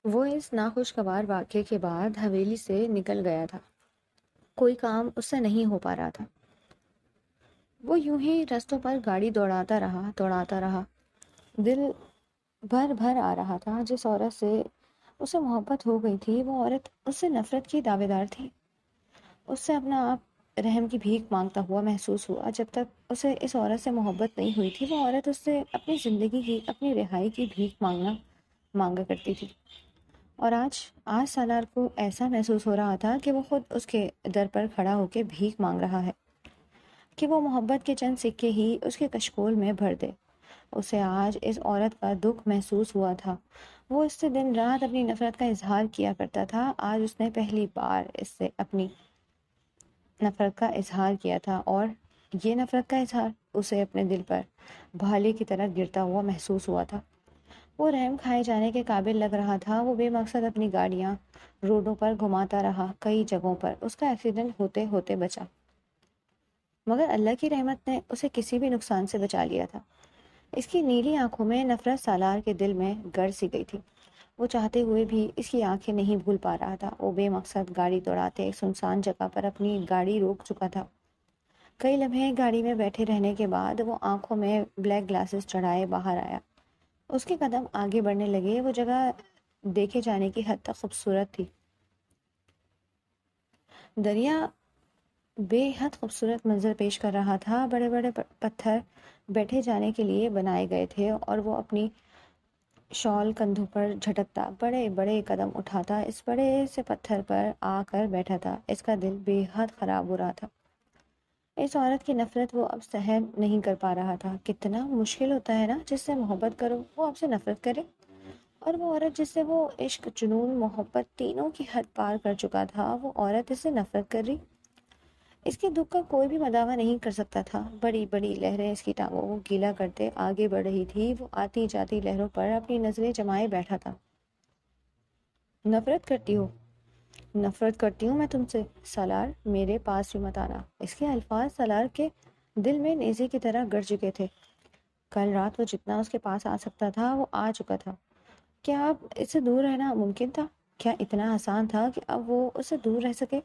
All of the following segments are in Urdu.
وہ اس ناخوشگوار واقعے کے بعد حویلی سے نکل گیا تھا۔ کوئی کام اس سے نہیں ہو پا رہا تھا۔ وہ یوں ہی رستوں پر گاڑی دوڑاتا رہا۔ دل بھر بھر آ رہا تھا۔ جس عورت سے اسے محبت ہو گئی تھی وہ عورت اس سے نفرت کی دعوے دار تھی۔ اس سے اپنا آپ رحم کی بھیک مانگتا ہوا محسوس ہوا۔ جب تک اسے اس عورت سے محبت نہیں ہوئی تھی وہ عورت اس سے اپنی زندگی کی، اپنی رہائی کی بھیک مانگا کرتی تھی۔ اور آج سالار کو ایسا محسوس ہو رہا تھا کہ وہ خود اس کے در پر کھڑا ہو کے بھیک مانگ رہا ہے، کہ وہ محبت کے چند سکے ہی اس کے کشکول میں بھر دے۔ اسے آج اس عورت کا دکھ محسوس ہوا تھا۔ وہ اس سے دن رات اپنی نفرت کا اظہار کیا کرتا تھا۔ آج اس نے پہلی بار اس سے اپنی نفرت کا اظہار کیا تھا، اور یہ نفرت کا اظہار اسے اپنے دل پر بھالے کی طرح گرتا ہوا محسوس ہوا تھا۔ وہ رحم کھائے جانے کے قابل لگ رہا تھا۔ وہ بے مقصد اپنی گاڑیاں روڈوں پر گھماتا رہا۔ کئی جگہوں پر اس کا ایکسیڈنٹ ہوتے ہوتے بچا، مگر اللہ کی رحمت نے اسے کسی بھی نقصان سے بچا لیا تھا۔ اس کی نیلی آنکھوں میں نفرت سالار کے دل میں گڑ سی گئی تھی۔ وہ چاہتے ہوئے بھی اس کی آنکھیں نہیں بھول پا رہا تھا۔ وہ بے مقصد گاڑی دوڑاتے ایک سنسان جگہ پر اپنی گاڑی روک چکا تھا۔ کئی لمحے گاڑی میں بیٹھے رہنے کے بعد وہ آنکھوں میں بلیک گلاسز چڑھائے باہر آیا۔ اس کے قدم آگے بڑھنے لگے۔ وہ جگہ دیکھے جانے کی حد تک خوبصورت تھی۔ دریا بے حد خوبصورت منظر پیش کر رہا تھا۔ بڑے بڑے پتھر بیٹھے جانے کے لیے بنائے گئے تھے، اور وہ اپنی شال کندھوں پر جھٹکتا بڑے بڑے قدم اٹھاتا اس بڑے سے پتھر پر آ کر بیٹھا تھا۔ اس کا دل بے حد خراب ہو رہا تھا۔ اس عورت کی نفرت وہ اب سہن نہیں کر پا رہا تھا۔ کتنا مشکل ہوتا ہے نا، جس سے محبت کرو وہ آپ سے نفرت کرے، اور وہ عورت جس سے وہ عشق، جنون، محبت تینوں کی حد پار کر چکا تھا، وہ عورت اس سے نفرت کر رہی۔ اس کے دکھ کا کوئی بھی مداوع نہیں کر سکتا تھا۔ بڑی بڑی لہریں اس کی ٹانگوں کو گیلا کرتے آگے بڑھ رہی تھی۔ وہ آتی جاتی لہروں پر اپنی نظریں جمائے بیٹھا تھا۔ نفرت کرتی ہو؟ نفرت کرتی ہوں میں تم سے، سالار میرے پاس بھی مت آنا۔ اس کے الفاظ سالار کے دل میں نیزے کی طرح گڑ چکے تھے۔ کل رات وہ جتنا اس کے پاس آ سکتا تھا وہ آ چکا تھا۔ کیا اب اس سے دور رہنا ممکن تھا؟ کیا اتنا آسان تھا کہ اب وہ اس سے دور رہ سکے؟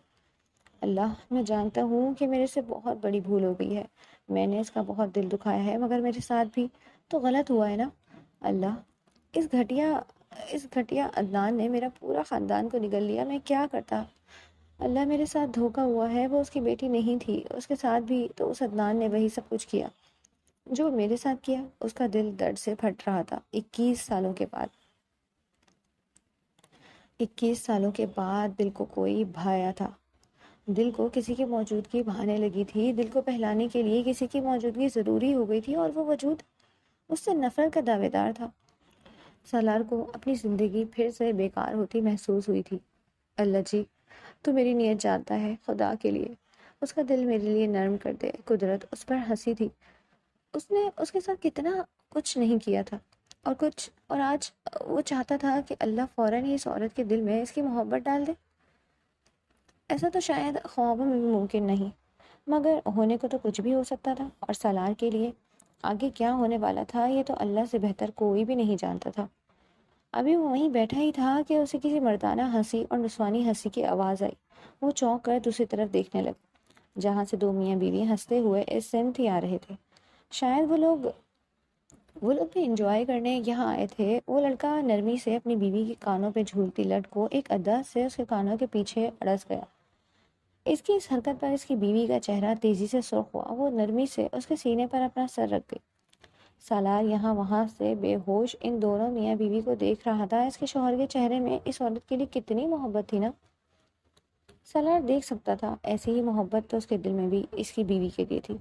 اللہ، میں جانتا ہوں کہ میرے سے بہت بڑی بھول ہو گئی ہے۔ میں نے اس کا بہت دل دکھایا ہے، مگر میرے ساتھ بھی تو غلط ہوا ہے نا۔ اللہ، اس گھٹیا عدنان نے میرا پورا خاندان کو نگل لیا۔ میں کیا کرتا؟ اللہ، میرے ساتھ دھوکا ہوا ہے۔ وہ اس کی بیٹی نہیں تھی، اس کے ساتھ بھی تو اس عدنان نے وہی سب کچھ کیا جو میرے ساتھ کیا۔ اس کا دل درد سے پھٹ رہا تھا۔ 21 سالوں کے بعد دل کو کوئی بھایا تھا۔ دل کو کسی کی موجودگی بھانے لگی تھی۔ دل کو بہلانے کے لیے کسی کی موجودگی ضروری ہو گئی تھی، اور وہ وجود اس سے نفرت کا دعوے دار تھا۔ سالار کو اپنی زندگی پھر سے بیکار ہوتی محسوس ہوئی تھی۔ اللہ جی، تو میری نیت جانتا ہے، خدا کے لیے اس کا دل میرے لیے نرم کر دے۔ قدرت اس پر ہنسی تھی۔ اس نے اس کے ساتھ کتنا کچھ نہیں کیا تھا، اور آج وہ چاہتا تھا کہ اللہ فوراً ہی اس عورت کے دل میں اس کی محبت ڈال دے۔ ایسا تو شاید خوابوں میں بھی ممکن نہیں، مگر ہونے کو تو کچھ بھی ہو سکتا تھا۔ اور سالار کے لیے آگے کیا ہونے والا تھا یہ تو اللہ سے بہتر کوئی بھی نہیں جانتا تھا۔ ابھی وہ وہیں بیٹھا ہی تھا کہ اسے کسی مردانہ ہنسی اور نسوانی ہنسی کی آواز آئی۔ وہ چونک کر دوسری طرف دیکھنے لگا، جہاں سے دو میاں بیوی ہنستے ہوئے اس سمت ہی آ رہے تھے۔ شاید وہ لوگ بھی انجوائے کرنے یہاں آئے تھے۔ وہ لڑکا نرمی سے اپنی بیوی کے کانوں پہ جھولتی لٹ کو ایک ادا سے اس کے کانوں کے پیچھے اڑس گیا۔ اس کی اس حرکت پر اس کی بیوی کا چہرہ تیزی سے سرخ ہوا۔ وہ نرمی سے اس کے سینے پر اپنا سر رکھ گئی۔ سالار یہاں وہاں سے بے ہوش ان دونوں میاں بیوی کو دیکھ رہا تھا۔ اس کے شوہر کے چہرے میں اس عورت کے لیے کتنی محبت تھی نا۔ سالار دیکھ سکتا تھا ایسی ہی محبت تو اس کے دل میں بھی اس کی بیوی کے لیے تھی۔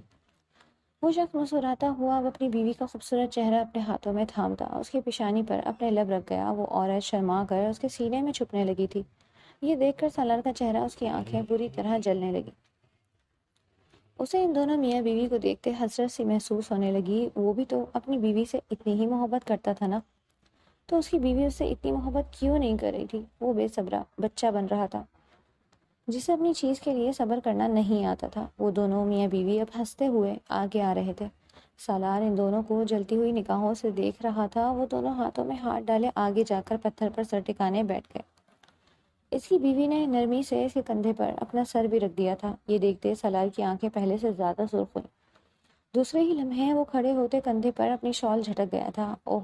وہ شخص مسکراتا ہوا اب اپنی بیوی کا خوبصورت چہرہ اپنے ہاتھوں میں تھامتا اس کی پیشانی پر اپنے لب رکھ گیا۔ وہ عورت شرما کر اس کے سینے میں چھپنے لگی تھی۔ یہ دیکھ کر سالار کا چہرہ، اس کی آنکھیں بری طرح جلنے لگی۔ اسے ان دونوں میاں بیوی کو دیکھتے حسرت سی محسوس ہونے لگی۔ وہ بھی تو اپنی بیوی سے اتنی ہی محبت کرتا تھا نا، تو اس کی بیوی اس سے اتنی محبت کیوں نہیں کر رہی تھی؟ وہ بے صبرا بچہ بن رہا تھا جسے اپنی چیز کے لیے صبر کرنا نہیں آتا تھا۔ وہ دونوں میاں بیوی اب ہنستے ہوئے آگے آ رہے تھے۔ سالار ان دونوں کو جلتی ہوئی نگاہوں سے دیکھ رہا تھا۔ وہ دونوں ہاتھوں میں ہاتھ ڈالے آگے جا کر پتھر پر سر ٹکانے بیٹھ گئے۔ اس کی بیوی نے نرمی سے اس کے کندھے پر اپنا سر بھی رکھ دیا تھا۔ یہ دیکھتے سالار کی آنکھیں پہلے سے زیادہ سرخ ہوئیں۔ دوسرے ہی لمحے وہ کھڑے ہوتے کندھے پر اپنی شال جھٹک گیا تھا۔ اوہ،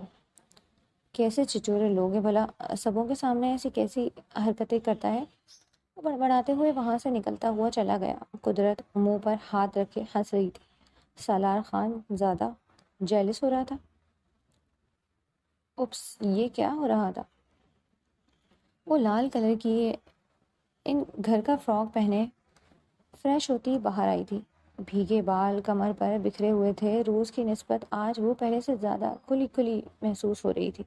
کیسے چچورے لوگ ہیں بھلا، سبوں کے سامنے ایسی کیسی حرکتیں کرتا ہے۔ وہ بڑبڑاتے ہوئے وہاں سے نکلتا ہوا چلا گیا۔ قدرت منہ پر ہاتھ رکھے ہنس رہی تھی۔ سالار خان زیادہ جیلس ہو رہا تھا۔ اپس، یہ کیا ہو رہا تھا؟ وہ لال کلر کی ان گھر کا فراک پہنے فریش ہوتی باہر آئی تھی۔ بھیگے بال کمر پر بکھرے ہوئے تھے۔ روز کی نسبت آج وہ پہلے سے زیادہ کھلی کھلی محسوس ہو رہی تھی۔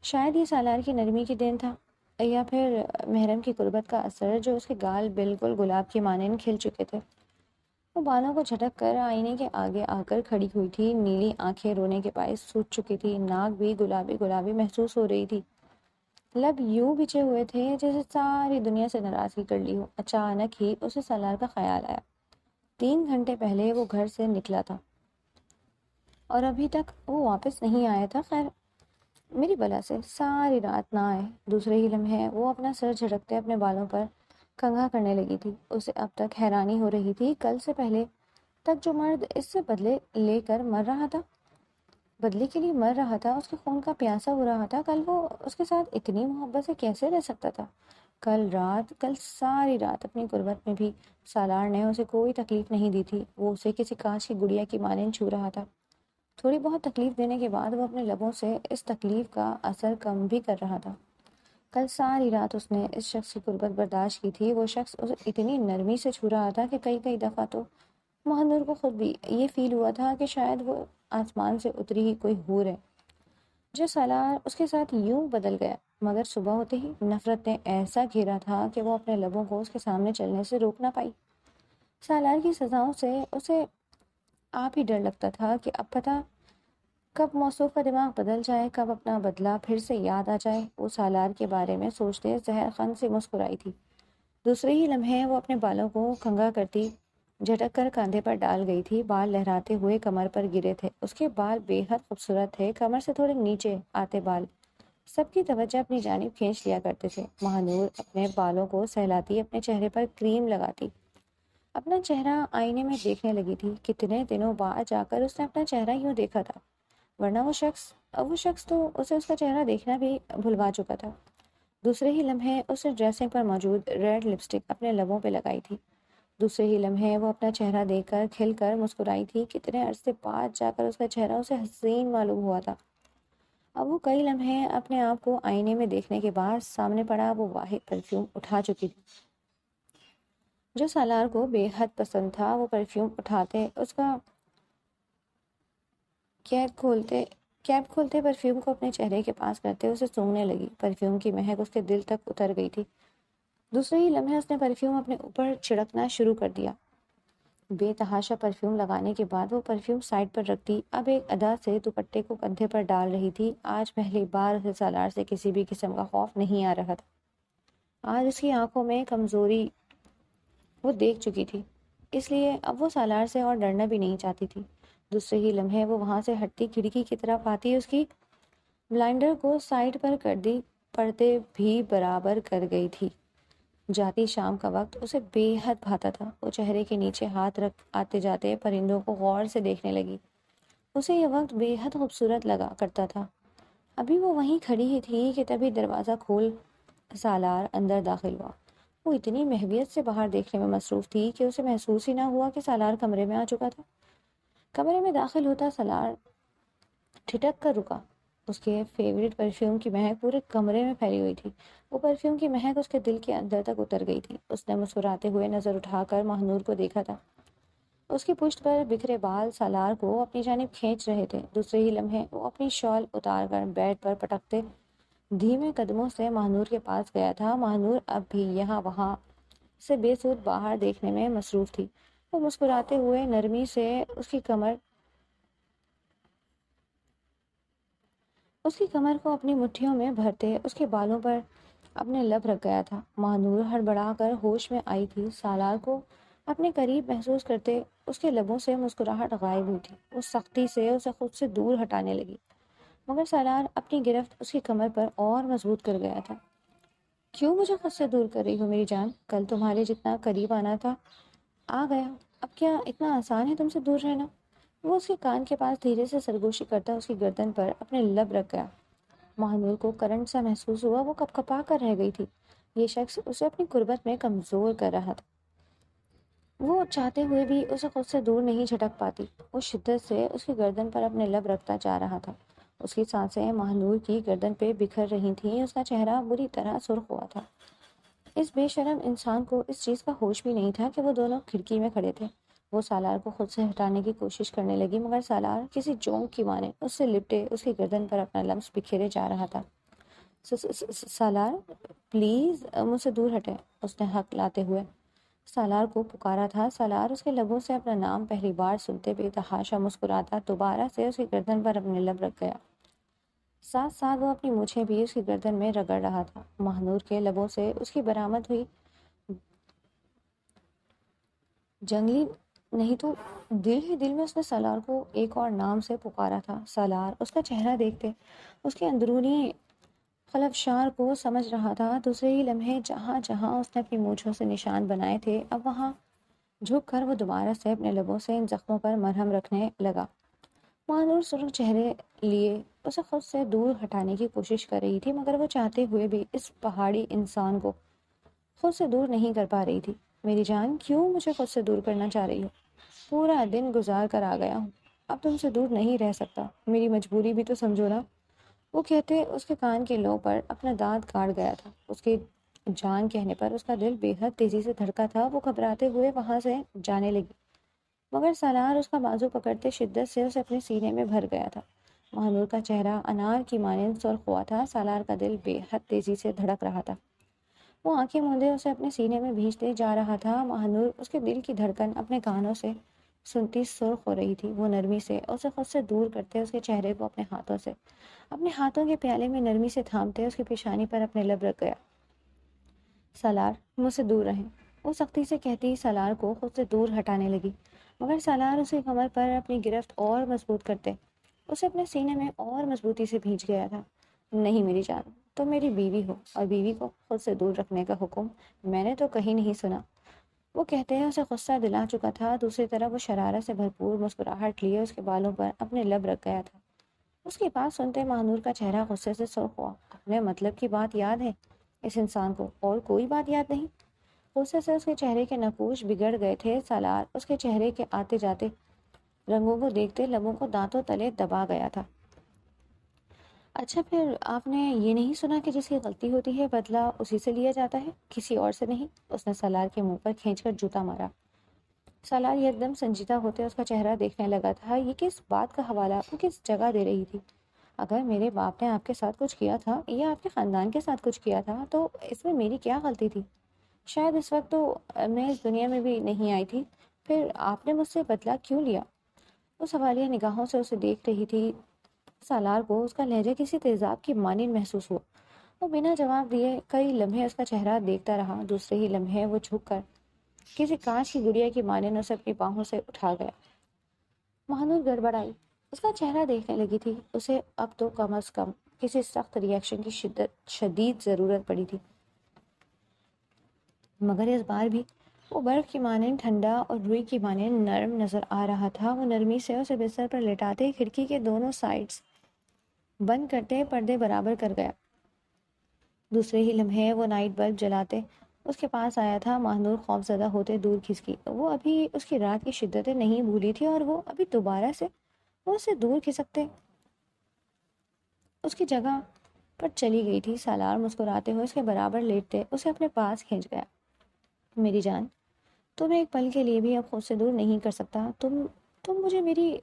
شاید یہ سالار کی نرمی کی دین تھا، یا پھر محرم کی قربت کا اثر، جو اس کے گال بالکل گلاب کی مانند کھل چکے تھے۔ وہ بالوں کو جھٹک کر آئینے کے آگے آ کر کھڑی ہوئی تھی۔ نیلی آنکھیں رونے کے باعث سوج چکی تھی۔ ناک بھی گلابی گلابی محسوس ہو رہی تھی۔ لب یوں بچے ہوئے تھے جیسے ساری دنیا سے ناراضگی کر لی ہو۔ اچانک ہی اسے سالار کا خیال آیا۔ 3 گھنٹے پہلے وہ گھر سے نکلا تھا اور ابھی تک وہ واپس نہیں آیا تھا۔ خیر، میری بلا سے ساری رات نہ آئے۔ دوسرے ہی لمحے وہ اپنا سر جھٹکتے اپنے بالوں پر کنگھا کرنے لگی تھی۔ اسے اب تک حیرانی ہو رہی تھی، کل سے پہلے تک جو مرد اس سے بدلے لے کر مر رہا تھا، بدلے کے لیے مر رہا تھا، اس کے خون کا پیاسا ہو رہا تھا، کل وہ اس کے ساتھ اتنی محبت سے کیسے رہ سکتا تھا؟ کل ساری رات اپنی غربت میں بھی سالار نے اسے کوئی تکلیف نہیں دی تھی۔ وہ اسے کسی کانچ کی گڑیا کی مانند چھو رہا تھا۔ تھوڑی بہت تکلیف دینے کے بعد وہ اپنے لبوں سے اس تکلیف کا اثر کم بھی کر رہا تھا۔ کل ساری رات اس نے اس شخص کی قربت برداشت کی تھی۔ وہ شخص اسے اتنی نرمی سے چھو رہا تھا کہ کئی دفعہ تو مہنور کو خود بھی یہ فیل ہوا تھا کہ شاید وہ آسمان سے اتری ہی کوئی حور ہے جو سالار اس کے ساتھ یوں بدل گیا۔ مگر صبح ہوتے ہی نفرت نے ایسا گھیرا تھا کہ وہ اپنے لبوں کو اس کے سامنے چلنے سے روک نہ پائی۔ سالار کی سزاؤں سے اسے آپ ہی ڈر لگتا تھا کہ اب پتہ کب موصوف کا دماغ بدل جائے، کب اپنا بدلہ پھر سے یاد آ جائے۔ وہ سالار کے بارے میں سوچتے زہر خند سے مسکرائی تھی۔ دوسرے ہی لمحے وہ اپنے بالوں کو کنگھا کرتی جھٹک کر کاندھے پر ڈال گئی تھی۔ بال لہراتے ہوئے کمر پر گرے تھے۔ اس کے بال بے حد خوبصورت تھے۔ کمر سے تھوڑے نیچے آتے بال سب کی توجہ اپنی جانب کھینچ لیا کرتے تھے۔ مہنور اپنے بالوں کو سہلاتی اپنے چہرے پر کریم لگاتی اپنا چہرہ آئینے میں دیکھنے لگی تھی۔ کتنے دنوں بعد جا کر اس نے اپنا چہرہ یوں دیکھا تھا، ورنہ وہ شخص تو اسے اس کا چہرہ دیکھنا بھی بھلوا چکا تھا۔ دوسرے ہی لمحے اس نے ڈریسنگ پر موجود ریڈ لپسٹک اپنے لبوں پہ لگائی تھی۔ دوسرے ہی لمحے وہ اپنا چہرہ دیکھ کر کھل کر مسکرائی تھی۔ کتنے عرصے بعد جا کر اس کا چہرہ اسے حسین معلوم ہوا تھا۔ اب وہ کئی لمحے اپنے آپ کو آئینے میں دیکھنے کے بعد سامنے پڑا وہ واحد پرفیوم اٹھا چکی تھی جو سالار کو بے حد پسند تھا۔ وہ پرفیوم اٹھاتے، اس کا کیپ کھولتے پرفیوم کو اپنے چہرے کے پاس کرتے اسے سونگھنے لگی۔ پرفیوم کی مہک اس کے دل تک اتر گئی تھی۔ دوسرے ہی لمحے اس نے پرفیوم اپنے اوپر چھڑکنا شروع کر دیا۔ بے تحاشا پرفیوم لگانے کے بعد وہ پرفیوم سائڈ پر رکھتی اب ایک ادا سے دوپٹے کو کندھے پر ڈال رہی تھی۔ آج پہلی بار اسے سالار سے کسی بھی قسم کا خوف نہیں آ رہا تھا۔ آج اس کی آنکھوں میں کمزوری وہ دیکھ چکی تھی، اس لیے اب وہ سالار سے اور ڈرنا بھی نہیں چاہتی تھی۔ دوسرے ہی لمحے وہ وہاں سے ہٹتی کھڑکی کی طرف آتی اس کی بلائنڈر کو سائڈ پر کر دی، پردے بھی برابر کر گئی تھی۔ جاتی شام کا وقت اسے بے حد بھاتا تھا۔ وہ چہرے کے نیچے ہاتھ رکھ آتے جاتے پرندوں کو غور سے دیکھنے لگی۔ اسے یہ وقت بے حد خوبصورت لگا کرتا تھا۔ ابھی وہ وہیں کھڑی ہی تھی کہ تبھی دروازہ کھول سالار اندر داخل ہوا۔ وہ اتنی محویت سے باہر دیکھنے میں مصروف تھی کہ اسے محسوس ہی نہ ہوا کہ سالار کمرے میں آ چکا تھا۔ کمرے میں داخل ہوتا سالار ٹھٹک کر رکا۔ اس کے فیوریٹ پرفیوم کی مہک پورے کمرے میں پھیلی ہوئی تھی۔ وہ پرفیوم کی مہک اس کے دل کے اندر تک اتر گئی تھی۔ اس نے مسکراتے ہوئے نظر اٹھا کر مہنور کو دیکھا تھا۔ اس کی پشت پر بکھرے بال سالار کو اپنی جانب کھینچ رہے تھے۔ دوسرے ہی لمحے وہ اپنی شال اتار کر بیڈ پر پٹکتے دھیمے قدموں سے مہنور کے پاس گیا تھا۔ مہنور اب بھی یہاں وہاں سے بے سود باہر دیکھنے میں مصروف تھی۔ وہ مسکراتے ہوئے نرمی سے اس کی کمر کو اپنی مٹھیوں میں بھرتے اس کے بالوں پر اپنے لب رکھ گیا تھا۔ مہنور ہڑبڑا کر ہوش میں آئی تھی۔ سالار کو اپنے قریب محسوس کرتے اس کے لبوں سے مسکراہٹ غائب ہوئی تھی۔ وہ سختی سے اسے خود سے دور ہٹانے لگی، مگر سالار اپنی گرفت اس کی کمر پر اور مضبوط کر گیا تھا۔ کیوں مجھے خود سے دور کر رہی ہو میری جان؟ کل تمہارے جتنا قریب آنا تھا آ گیا، اب کیا اتنا آسان ہے تم سے دور رہنا؟ وہ اس کے کان کے پاس دھیرے سے سرگوشی کرتا اس کی گردن پر اپنے لب رکھ گیا۔ مہنور کو کرنٹ سا محسوس ہوا، وہ کپ کپا کر رہ گئی تھی۔ یہ شخص اسے اپنی قربت میں کمزور کر رہا تھا۔ وہ چاہتے ہوئے بھی اسے خود سے دور نہیں جھٹک پاتی۔ وہ شدت سے اس کی گردن پر اپنے لب رکھتا جا رہا تھا۔ اس کی سانسیں مہنور کی گردن پہ بکھر رہی تھیں، اس کا چہرہ بری طرح سرخ ہوا تھا۔ اس بے شرم انسان کو اس چیز کا ہوش بھی نہیں تھا کہ وہ دونوں کھڑکی میں کھڑے تھے۔ وہ سالار کو خود سے ہٹانے کی کوشش کرنے لگی، مگر سالار کسی جونک کی مانے اس سے لپٹے اس کی گردن پر اپنا لمس بکھیرے جا رہا تھا۔ سالار پلیز مجھ سے دور ہٹے، اس نے حق لاتے ہوئے سالار کو پکارا تھا۔ سالار اس کے لبوں سے اپنا نام پہلی بار سنتے بے تحاشا مسکراتا دوبارہ سے اس کی گردن پر اپنے لب رکھ گیا۔ ساتھ ساتھ وہ اپنی مونچھیں بھی اس کی گردن میں رگڑ رہا تھا۔ مہنور کے لبوں سے اس کی برآمد ہوئی جنگلی نہیں تو دل ہی دل میں اس نے سالار کو ایک اور نام سے پکارا تھا۔ سالار اس کا چہرہ دیکھتے اس کے اندرونی خلفشار کو سمجھ رہا تھا۔ دوسرے ہی لمحے جہاں جہاں اس نے اپنی مونچھوں سے نشان بنائے تھے، اب وہاں جھک کر وہ دوبارہ سے اپنے لبوں سے ان زخموں پر مرہم رکھنے لگا۔ مہنور سرخ چہرے لیے اسے خود سے دور ہٹانے کی کوشش کر رہی تھی، مگر وہ چاہتے ہوئے بھی اس پہاڑی انسان کو خود سے دور نہیں کر پا رہی تھی۔ میری جان، کیوں مجھے خود سے دور کرنا چاہ رہی ہو؟ پورا دن گزار کر آ گیا ہوں، اب تم سے دور نہیں رہ سکتا، میری مجبوری بھی تو سمجھو نا۔ وہ کہتے اس کے کان کے لو پر اپنا دانت کاٹ گیا تھا۔ اس کے جان کہنے پر اس کا دل بے حد تیزی سے دھڑکا تھا۔ وہ گھبراتے ہوئے وہاں سے جانے لگی، مگر سالار اس کا بازو پکڑتے شدت سے اسے اپنے سینے میں بھر گیا تھا۔ مہنور کا چہرہ انار کی مانند سرخ ہوا تھا، سالار کا دل بے حد تیزی سے دھڑک رہا تھا۔ وہ آنکھیں موندے اسے اپنے سینے میں بھینچتے جا رہا تھا۔ مہنور اس کے دل کی دھڑکن اپنے کانوں سے سنتی سرخ ہو رہی تھی۔ وہ نرمی سے اسے خود سے دور کرتے اس کے چہرے کو اپنے ہاتھوں کے پیالے میں نرمی سے تھامتے اس کی پیشانی پر اپنے لب رکھ گیا۔ سالار مجھ سے دور رہیں، وہ سختی سے کہتی سالار کو خود سے دور ہٹانے لگی، مگر سالار اس کی کمر پر اپنی گرفت اور مضبوط کرتے اسے اپنے سینے میں اور مضبوطی سے بھینچ گیا تھا۔ نہیں میری جان، تم میری بیوی ہو اور بیوی کو خود سے دور رکھنے کا حکم میں نے تو کہیں نہیں سنا، وہ کہتے ہیں اسے غصہ دلا چکا تھا۔ دوسری طرف وہ شرارت سے بھرپور مسکراہٹ لیے اس کے بالوں پر اپنے لب رکھ گیا تھا۔ اس کی بات سنتے مہنور کا چہرہ غصے سے سرخ ہوا۔ اپنے مطلب کی بات یاد ہے اس انسان کو، اور کوئی بات یاد نہیں؟ غصے سے اس کے چہرے کے نقوش بگڑ گئے تھے۔ سالار اس کے چہرے کے آتے جاتے رنگوں کو دیکھتے لبوں کو دانتوں تلے دبا گیا تھا۔ اچھا پھر آپ نے یہ نہیں سنا کہ جس کی غلطی ہوتی ہے بدلہ اسی سے لیا جاتا ہے، کسی اور سے نہیں؟ اس نے سالار کے منہ پر کھینچ کر جوتا مارا۔ سالار ایک دم سنجیدہ ہوتے اس کا چہرہ دیکھنے لگا تھا۔ یہ کس بات کا حوالہ وہ کس جگہ دے رہی تھی؟ اگر میرے باپ نے آپ کے ساتھ کچھ کیا تھا یا آپ کے خاندان کے ساتھ کچھ کیا تھا تو اس میں میری کیا غلطی تھی؟ شاید اس وقت تو میں اس دنیا میں بھی نہیں آئی تھی، پھر آپ نے مجھ سے بدلہ کیوں لیا؟ وہ سوالیہ نگاہوں سے اسے دیکھ رہی تھی۔ سالار کو اس کا لہجہ کسی تیزاب کی مانند محسوس ہوا۔ وہ بنا جواب دیے کئی لمحے اس کا چہرہ دیکھتا رہا۔ دوسرے ہی لمحے وہ جھک کر کسی کانچ کی گڑیا کی مانند اسے اپنی باہوں سے اٹھا گیا۔ مہنور گڑبڑائی، اس کا چہرہ دیکھنے لگی تھی۔ اسے اب تو کم از کم کسی سخت ری ایکشن کی شدید ضرورت پڑی تھی، مگر اس بار بھی وہ برف کی مانند ٹھنڈا اور روئی کی مانند نرم نظر آ رہا تھا۔ وہ نرمی سے اسے بستر پر لٹاتے کھڑکی کے دونوں سائڈز بند کرتے پردے برابر کر گیا۔ دوسرے ہی لمحے وہ نائٹ بلب جلاتے اس کے پاس آیا تھا۔ مہنور خوفزدہ ہوتے دور کھسکی۔ وہ ابھی اس کی رات کی شدتیں نہیں بھولی تھی اور وہ ابھی دوبارہ سے وہ اسے دور کھسکتے اس کی جگہ پر چلی گئی تھی۔ سالار مسکراتے ہوئے اس کے برابر لیٹتے اسے اپنے پاس کھینچ گیا۔ میری جان، تمہیں ایک پل کے لیے بھی اب خود سے دور نہیں کر سکتا۔ تم مجھے میری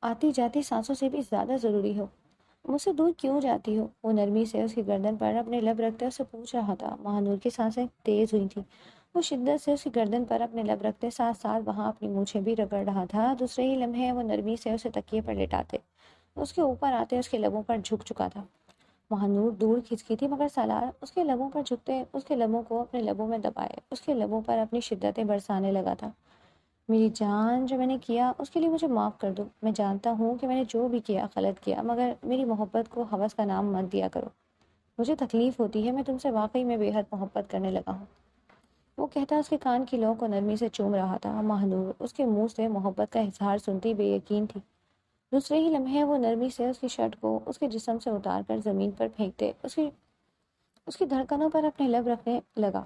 آتی جاتی سانسوں سے بھی زیادہ ضروری ہو۔ مجھ سے دور کیوں جاتی ہو؟ وہ نرمی سے اس کی گردن پر اپنے لب رکھتے اسے پوچھ رہا تھا۔ مہنور کی سانسیں تیز ہوئی تھیں۔ وہ شدت سے اس کی گردن پر اپنے لب رکھتے ساتھ ساتھ وہاں اپنی مونچھیں بھی رگڑ رہا تھا۔ دوسرے ہی لمحے وہ نرمی سے اسے تکیے پر لٹاتے اس کے اوپر آتے اس کے لبوں پر جھک چکا تھا۔ مہنور دور کھسکی تھی، مگر سالار اس کے لبوں پر جھکتے اس کے لبوں کو اپنے لبوں میں دبائے اس کے لبوں پر اپنی شدتیں برسانے لگا تھا۔ میری جان، جو میں نے کیا اس کے لیے مجھے معاف کر دو۔ میں جانتا ہوں کہ میں نے جو بھی کیا غلط کیا، مگر میری محبت کو ہوس کا نام مت دیا کرو۔ مجھے تکلیف ہوتی ہے، میں تم سے واقعی میں بے حد محبت کرنے لگا ہوں۔ وہ کہتا اس کے کان کی لو کو نرمی سے چوم رہا تھا۔ مہنور اس کے منہ سے محبت کا اظہار سنتی بے یقین تھی۔ دوسرے ہی لمحے وہ نرمی سے اس کی شرٹ کو اس کے جسم سے اتار کر زمین پر پھینکتے اس کی دھڑکنوں پر اپنے لب رکھنے لگا۔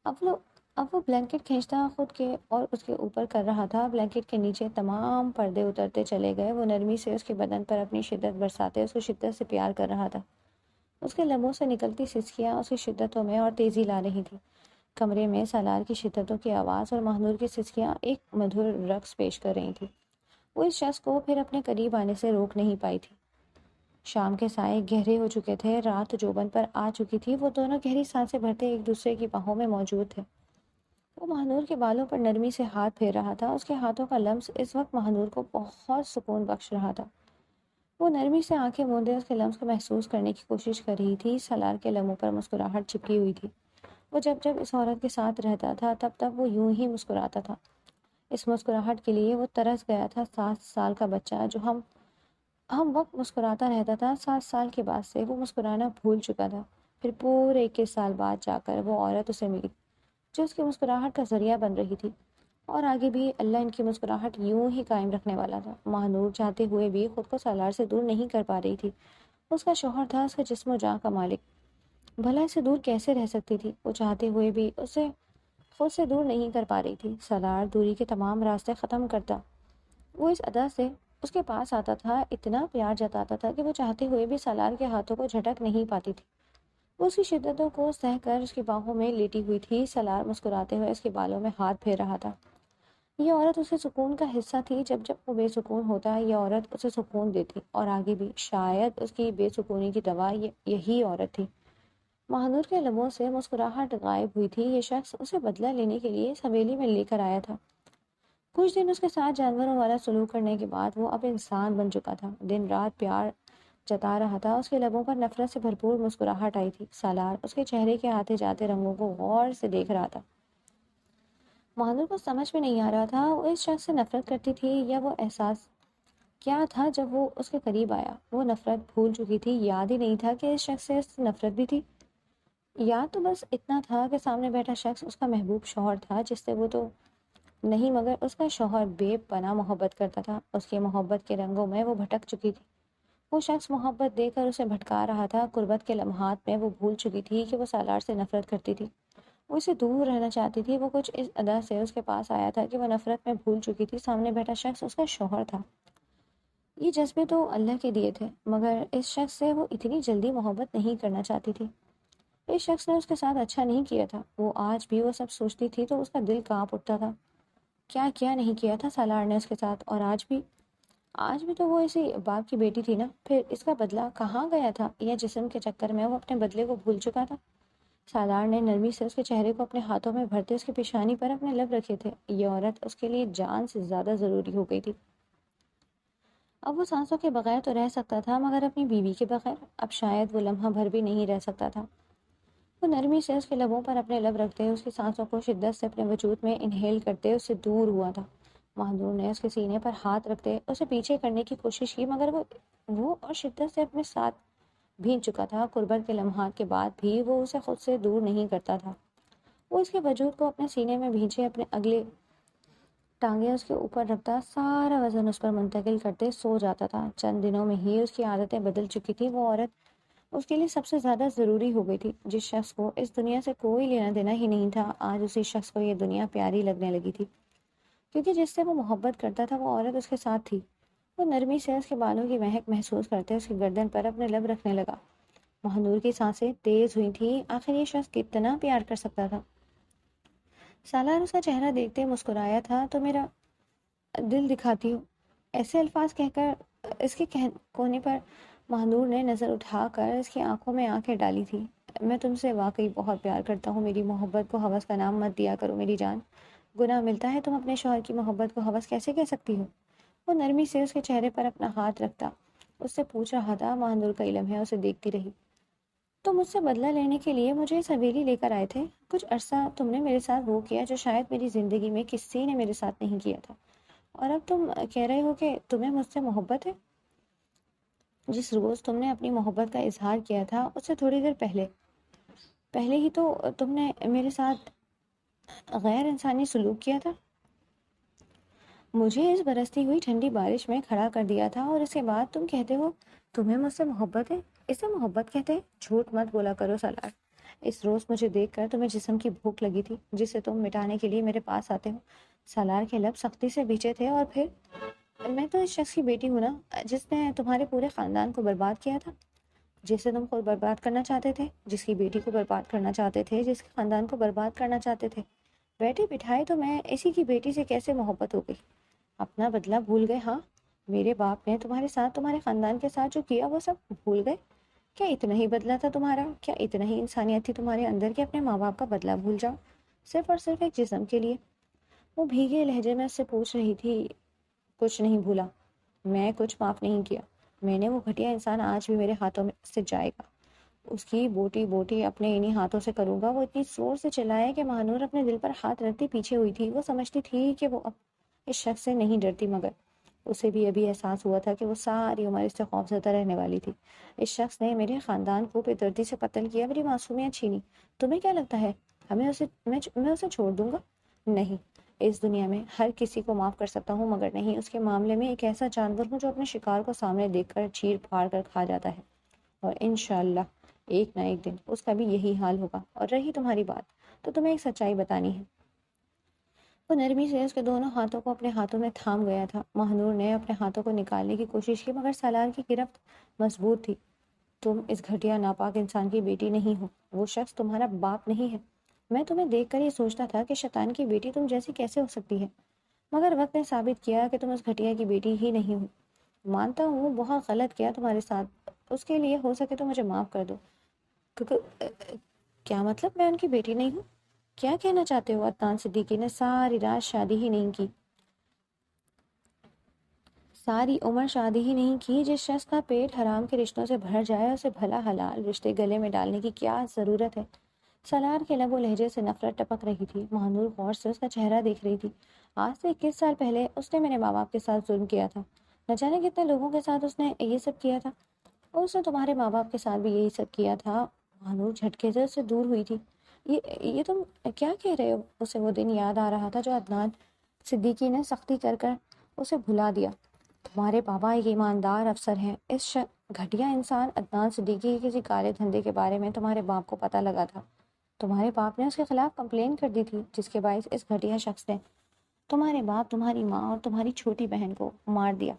اب وہ اب وہ بلینکٹ کھینچتا خود کے اور اس کے اوپر کر رہا تھا۔ بلینکٹ کے نیچے تمام پردے اترتے چلے گئے۔ وہ نرمی سے اس کے بدن پر اپنی شدت برساتے اس کو شدت سے پیار کر رہا تھا۔ اس کے لبوں سے نکلتی سسکیاں اس کی شدتوں میں اور تیزی لا رہی تھی۔ کمرے میں سالار کی شدتوں کی آواز اور مہنور کی سسکیاں ایک مدھر رقص پیش کر رہی تھی۔ وہ اس شخص کو پھر اپنے قریب آنے سے روک نہیں پائی تھی۔ شام کے سائے گہرے ہو چکے تھے، رات جوبن پر آ چکی تھی۔ وہ دونوں گہری سانسیں بھرتے ایک دوسرے کی باہوں میں موجود تھے۔ وہ مہنور کے بالوں پر نرمی سے ہاتھ پھیر رہا تھا۔ اس کے ہاتھوں کا لمس اس وقت مہنور کو بہت سکون بخش رہا تھا۔ وہ نرمی سے آنکھیں موندے اس کے لمس کو محسوس کرنے کی کوشش کر رہی تھی۔ سالار کے لبوں پر مسکراہٹ چپکی ہوئی تھی۔ وہ جب جب اس عورت کے ساتھ رہتا تھا تب تب وہ یوں ہی مسکراتا تھا۔ اس مسکراہٹ کے لیے وہ ترس گیا تھا۔ 7 سال کا بچہ جو ہم وقت مسکراتا رہتا تھا، 7 سال کے بعد سے وہ مسکرانا بھول چکا تھا۔ پھر پورے 21 سال بعد جا کر وہ عورت اسے ملی جو اس کی مسکراہٹ کا ذریعہ بن رہی تھی، اور آگے بھی اللہ ان کی مسکراہٹ یوں ہی قائم رکھنے والا تھا۔ مہنور چاہتے ہوئے بھی خود کو سالار سے دور نہیں کر پا رہی تھی۔ اس کا شوہر تھا، اس کے جسم و جاں کا مالک۔ بھلا اسے دور کیسے رہ سکتی تھی؟ وہ چاہتے ہوئے بھی اسے خود سے دور نہیں کر پا رہی تھی۔ سالار دوری کے تمام راستے ختم کرتا۔ وہ اس ادا سے اس کے پاس آتا تھا، اتنا پیار جتاتا تھا کہ وہ چاہتے ہوئے بھی سالار کے ہاتھوں کو جھٹک نہیں پاتی تھی۔ وہ اس کی شدتوں کو سہ کر اس کی باہوں میں لیٹی ہوئی تھی۔ سالار مسکراتے ہوئے اس کے بالوں میں ہاتھ پھیر رہا تھا۔ یہ عورت اسے سکون کا حصہ تھی۔ جب جب وہ بے سکون ہوتا یہ عورت اسے سکون دیتی، اور آگے بھی شاید اس کی بے سکونی کی دوا یہی عورت تھی۔ مہنور کے لبوں سے مسکراہٹ غائب ہوئی تھی۔ یہ شخص اسے بدلہ لینے کے لیے اس حویلی میں لے کر آیا تھا۔ کچھ دن اس کے ساتھ جانوروں والا سلوک کرنے کے بعد وہ اب انسان بن چکا تھا۔ دن رات پیار جتا رہا تھا۔ اس کے لبوں پر نفرت سے بھرپور مسکراہٹ آئی تھی۔ سالار اس کے چہرے کے آتے جاتے رنگوں کو غور سے دیکھ رہا تھا۔ مہنور کو سمجھ میں نہیں آ رہا تھا وہ اس شخص سے نفرت کرتی تھی یا وہ احساس کیا تھا جب وہ اس کے قریب آیا۔ وہ نفرت بھول چکی تھی، یاد ہی نہیں تھا کہ اس شخص سے اس نفرت بھی تھی۔ یاد تو بس اتنا تھا کہ سامنے بیٹھا شخص اس کا محبوب شوہر تھا، جس سے وہ تو نہیں مگر اس کا شوہر بے پناہ محبت کرتا تھا۔ اس کی محبت کے رنگوں میں وہ بھٹک چکی تھی۔ وہ شخص محبت دے کر اسے بھٹکا رہا تھا۔ قربت کے لمحات میں وہ بھول چکی تھی کہ وہ سالار سے نفرت کرتی تھی، وہ اسے دور رہنا چاہتی تھی۔ وہ کچھ اس ادا سے اس کے پاس آیا تھا کہ وہ نفرت میں بھول چکی تھی سامنے بیٹھا شخص اس کا شوہر تھا۔ یہ جذبے تو اللہ کے دیے تھے، مگر اس شخص سے وہ اتنی جلدی محبت نہیں کرنا چاہتی تھی۔ اس شخص نے اس کے ساتھ اچھا نہیں کیا تھا۔ وہ آج بھی وہ سب سوچتی تھی تو اس کا دل کانپ اٹھتا تھا۔ کیا کیا نہیں کیا تھا سالار نے اس کے ساتھ، اور آج بھی تو وہ اسی باپ کی بیٹی تھی نا۔ پھر اس کا بدلہ کہاں گیا تھا، یا جسم کے چکر میں وہ اپنے بدلے کو بھول چکا تھا؟ سالار نے نرمی سے اس کے چہرے کو اپنے ہاتھوں میں بھرتے اس کی پیشانی پر اپنے لب رکھے تھے۔ یہ عورت اس کے لیے جان سے زیادہ ضروری ہو گئی تھی۔ اب وہ سانسوں کے بغیر تو رہ سکتا تھا، مگر اپنی بیوی کے بغیر اب شاید وہ لمحہ بھر بھی نہیں رہ سکتا تھا۔ وہ نرمی سے اس کے لبوں پر اپنے لب رکھتے اس کی سانسوں کو شدت سے اپنے وجود میں انہیل کرتے اس سے دور ہوا تھا۔ مہنور نے اس کے سینے پر ہاتھ رکھتے اسے پیچھے کرنے کی کوشش کی، مگر وہ اور شدت سے اپنے ساتھ بھیگ چکا تھا۔ قربت کے لمحات کے بعد بھی وہ اسے خود سے دور نہیں کرتا تھا۔ وہ اس کے وجود کو اپنے سینے میں بھینچے اپنے اگلے ٹانگیں اس کے اوپر رکھتا، سارا وزن اس پر منتقل کرتے سو جاتا تھا۔ چند دنوں میں ہی اس کی عادتیں بدل چکی تھی۔ وہ عورت اس کے لیے سب سے زیادہ ضروری ہو گئی تھی۔ جس شخص کو اس دنیا سے کوئی لینا دینا ہی نہیں تھا، آج اسی شخص کو یہ دنیا پیاری لگنے لگی تھی، کیونکہ جس سے وہ محبت کرتا تھا وہ عورت اس کے ساتھ تھی۔ وہ نرمی سے اس کے بالوں کی مہک محسوس کرتے اس کی گردن پر اپنے لب رکھنے لگا۔ مہنور کی سانسیں تیز ہوئی تھیں۔ آخر یہ شخص کتنا پیار کر سکتا تھا؟ سالار اس کا چہرہ دیکھتے مسکرایا تھا۔ تو میرا دل دکھاتی ہو، ایسے الفاظ کہہ کر اس کے کونے پر مہنور نے نظر اٹھا کر اس کی آنکھوں میں آنکھیں ڈالی تھی۔ میں تم سے واقعی بہت پیار کرتا ہوں، میری محبت کو ہوس کا نام مت دیا کرو میری جان۔ گناہ ملتا ہے، تم اپنے شوہر کی محبت کو ہوس کیسے کہہ سکتی ہو؟ وہ نرمی سے اس کے چہرے پر اپنا ہاتھ رکھتا اس سے پوچھ رہا تھا۔ مہنور کئی لمحے اسے دیکھتی رہی۔ تم مجھ سے بدلہ لینے کے لیے مجھے اس حویلی لے کر آئے تھے. کچھ عرصہ تم نے میرے ساتھ وہ کیا جو شاید میری زندگی میں کسی نے میرے ساتھ نہیں کیا تھا، اور اب تم کہہ رہے ہو کہ تمہیں مجھ سے محبت ہے. جس روز تم نے اپنی محبت کا اظہار کیا تھا اس سے تھوڑی دیر پہلے ہی تو تم نے میرے ساتھ غیر انسانی سلوک کیا تھا. مجھے اس برستی ہوئی ٹھنڈی بارش میں کھڑا کر دیا تھا، اور اس کے بعد تم کہتے ہو تمہیں مجھ سے محبت ہے. اسے محبت کہتے ہیں؟ جھوٹ مت بولا کرو سالار. اس روز مجھے دیکھ کر تمہیں جسم کی بھوک لگی تھی جسے تم مٹانے کے لیے میرے پاس آتے ہو. سالار کے لب سختی سے بھیجے تھے. اور پھر میں تو اس شخص کی بیٹی ہوں نا جس نے تمہارے پورے خاندان کو برباد کیا تھا، جسے تم خود برباد کرنا چاہتے تھے، جس کی بیٹی کو برباد کرنا چاہتے تھے، جس کے خاندان کو برباد کرنا چاہتے تھے. بیٹے بٹھائے تو میں اسی کی بیٹی سے کیسے محبت ہو گئی؟ اپنا بدلہ بھول گئے؟ ہاں، میرے باپ نے تمہارے ساتھ، تمہارے خاندان کے ساتھ جو کیا وہ سب بھول گئے؟ کیا اتنا ہی بدلہ تھا تمہارا؟ کیا اتنا ہی انسانیت تھی تمہارے اندر کہ اپنے ماں باپ کا بدلہ بھول جاؤ، صرف اور صرف ایک جسم کے لیے؟ وہ بھیگے لہجے میں اس سے پوچھ رہی تھی. کچھ نہیں بھولا، میں کچھ معاف نہیں کیا. میں نے وہ گھٹیا انسان آج بھی میرے ہاتھوں میں سے جائے گا. اس کی بوٹی بوٹی اپنے انہی ہاتھوں سے کروں گا. وہ اتنی زور سے چلایا کہ مہنور اپنے دل پر ہاتھ رکھتی پیچھے ہوئی تھی. وہ سمجھتی تھی کہ وہ اب اس شخص سے نہیں ڈرتی، مگر اسے بھی ابھی احساس ہوا تھا کہ وہ ساری عمر اس سے خوفزدہ رہنے والی تھی. اس شخص نے میرے خاندان کو بے دردی سے قتل کیا، میری معصومیت چھینی. تمہیں کیا لگتا ہے میں اسے چھوڑ دوں گا؟ نہیں. اس دنیا میں ہر کسی کو معاف کر سکتا ہوں، مگر نہیں اس کے معاملے میں. ایک ایسا جانور ہوں جو اپنے شکار کو سامنے دیکھ کر چیر پھاڑ کر کھا جاتا ہے، اور انشاءاللہ ایک نہ ایک دن اس کا بھی یہی حال ہوگا. اور رہی تمہاری بات، تو تمہیں ایک سچائی بتانی ہے. وہ نرمی سے اس کے دونوں ہاتھوں کو اپنے ہاتھوں میں تھام گیا تھا. مہنور نے اپنے ہاتھوں کو نکالنے کی کوشش کی، مگر سالار کی گرفت مضبوط تھی. تم اس گھٹیا ناپاک انسان کی بیٹی نہیں ہو. وہ شخص تمہارا باپ نہیں ہے. میں تمہیں دیکھ کر یہ سوچتا تھا کہ شیطان کی بیٹی تم جیسی کیسے ہو سکتی ہے، مگر وقت نے ثابت کیا کہ تم اس گھٹیا کی بیٹی ہی نہیں ہو. مانتا ہوں بہت غلط کیا تمہارے ساتھ، اس کے لیے ہو سکے تو مجھے معاف کر دو. کیا مطلب میں ان کی بیٹی نہیں ہوں؟ کیا کہنا چاہتے ہو؟ عدنان صدیقی نے ساری رات شادی ہی نہیں کی، ساری عمر شادی ہی نہیں کی. جس شخص کا پیٹ حرام کے رشتوں سے بھر جائے اسے بھلا حلال رشتے گلے میں ڈالنے کی کیا ضرورت ہے؟ سالار کے لب و لہجے سے نفرت ٹپک رہی تھی. مہنور غور سے اس کا چہرہ دیکھ رہی تھی. آج سے 21 سال پہلے اس نے میرے ماں باپ کے ساتھ ظلم کیا تھا. نہ جانے کتنے لوگوں کے ساتھ اس نے یہ سب کیا تھا، اور اس نے تمہارے ماں باپ کے ساتھ بھی یہی سب کیا تھا. مہنور جھٹکے سے اس سے دور ہوئی تھی. یہ تم کیا کہہ رہے ہو؟ اسے وہ دن یاد آ رہا تھا جو عدنان صدیقی نے سختی کر کر اسے بھلا دیا. تمہارے بابا ایک ایماندار افسر ہیں. اس گھٹیا انسان عدنان صدیقی کے کسی کالے دھندے کے بارے میں تمہارے باپ کو پتہ لگا تھا. تمہارے باپ نے اس کے خلاف کمپلین کر دی تھی، جس کے باعث اس گھٹیا شخص نے تمہارے باپ، تمہاری ماں اور تمہاری چھوٹی بہن کو مار دیا.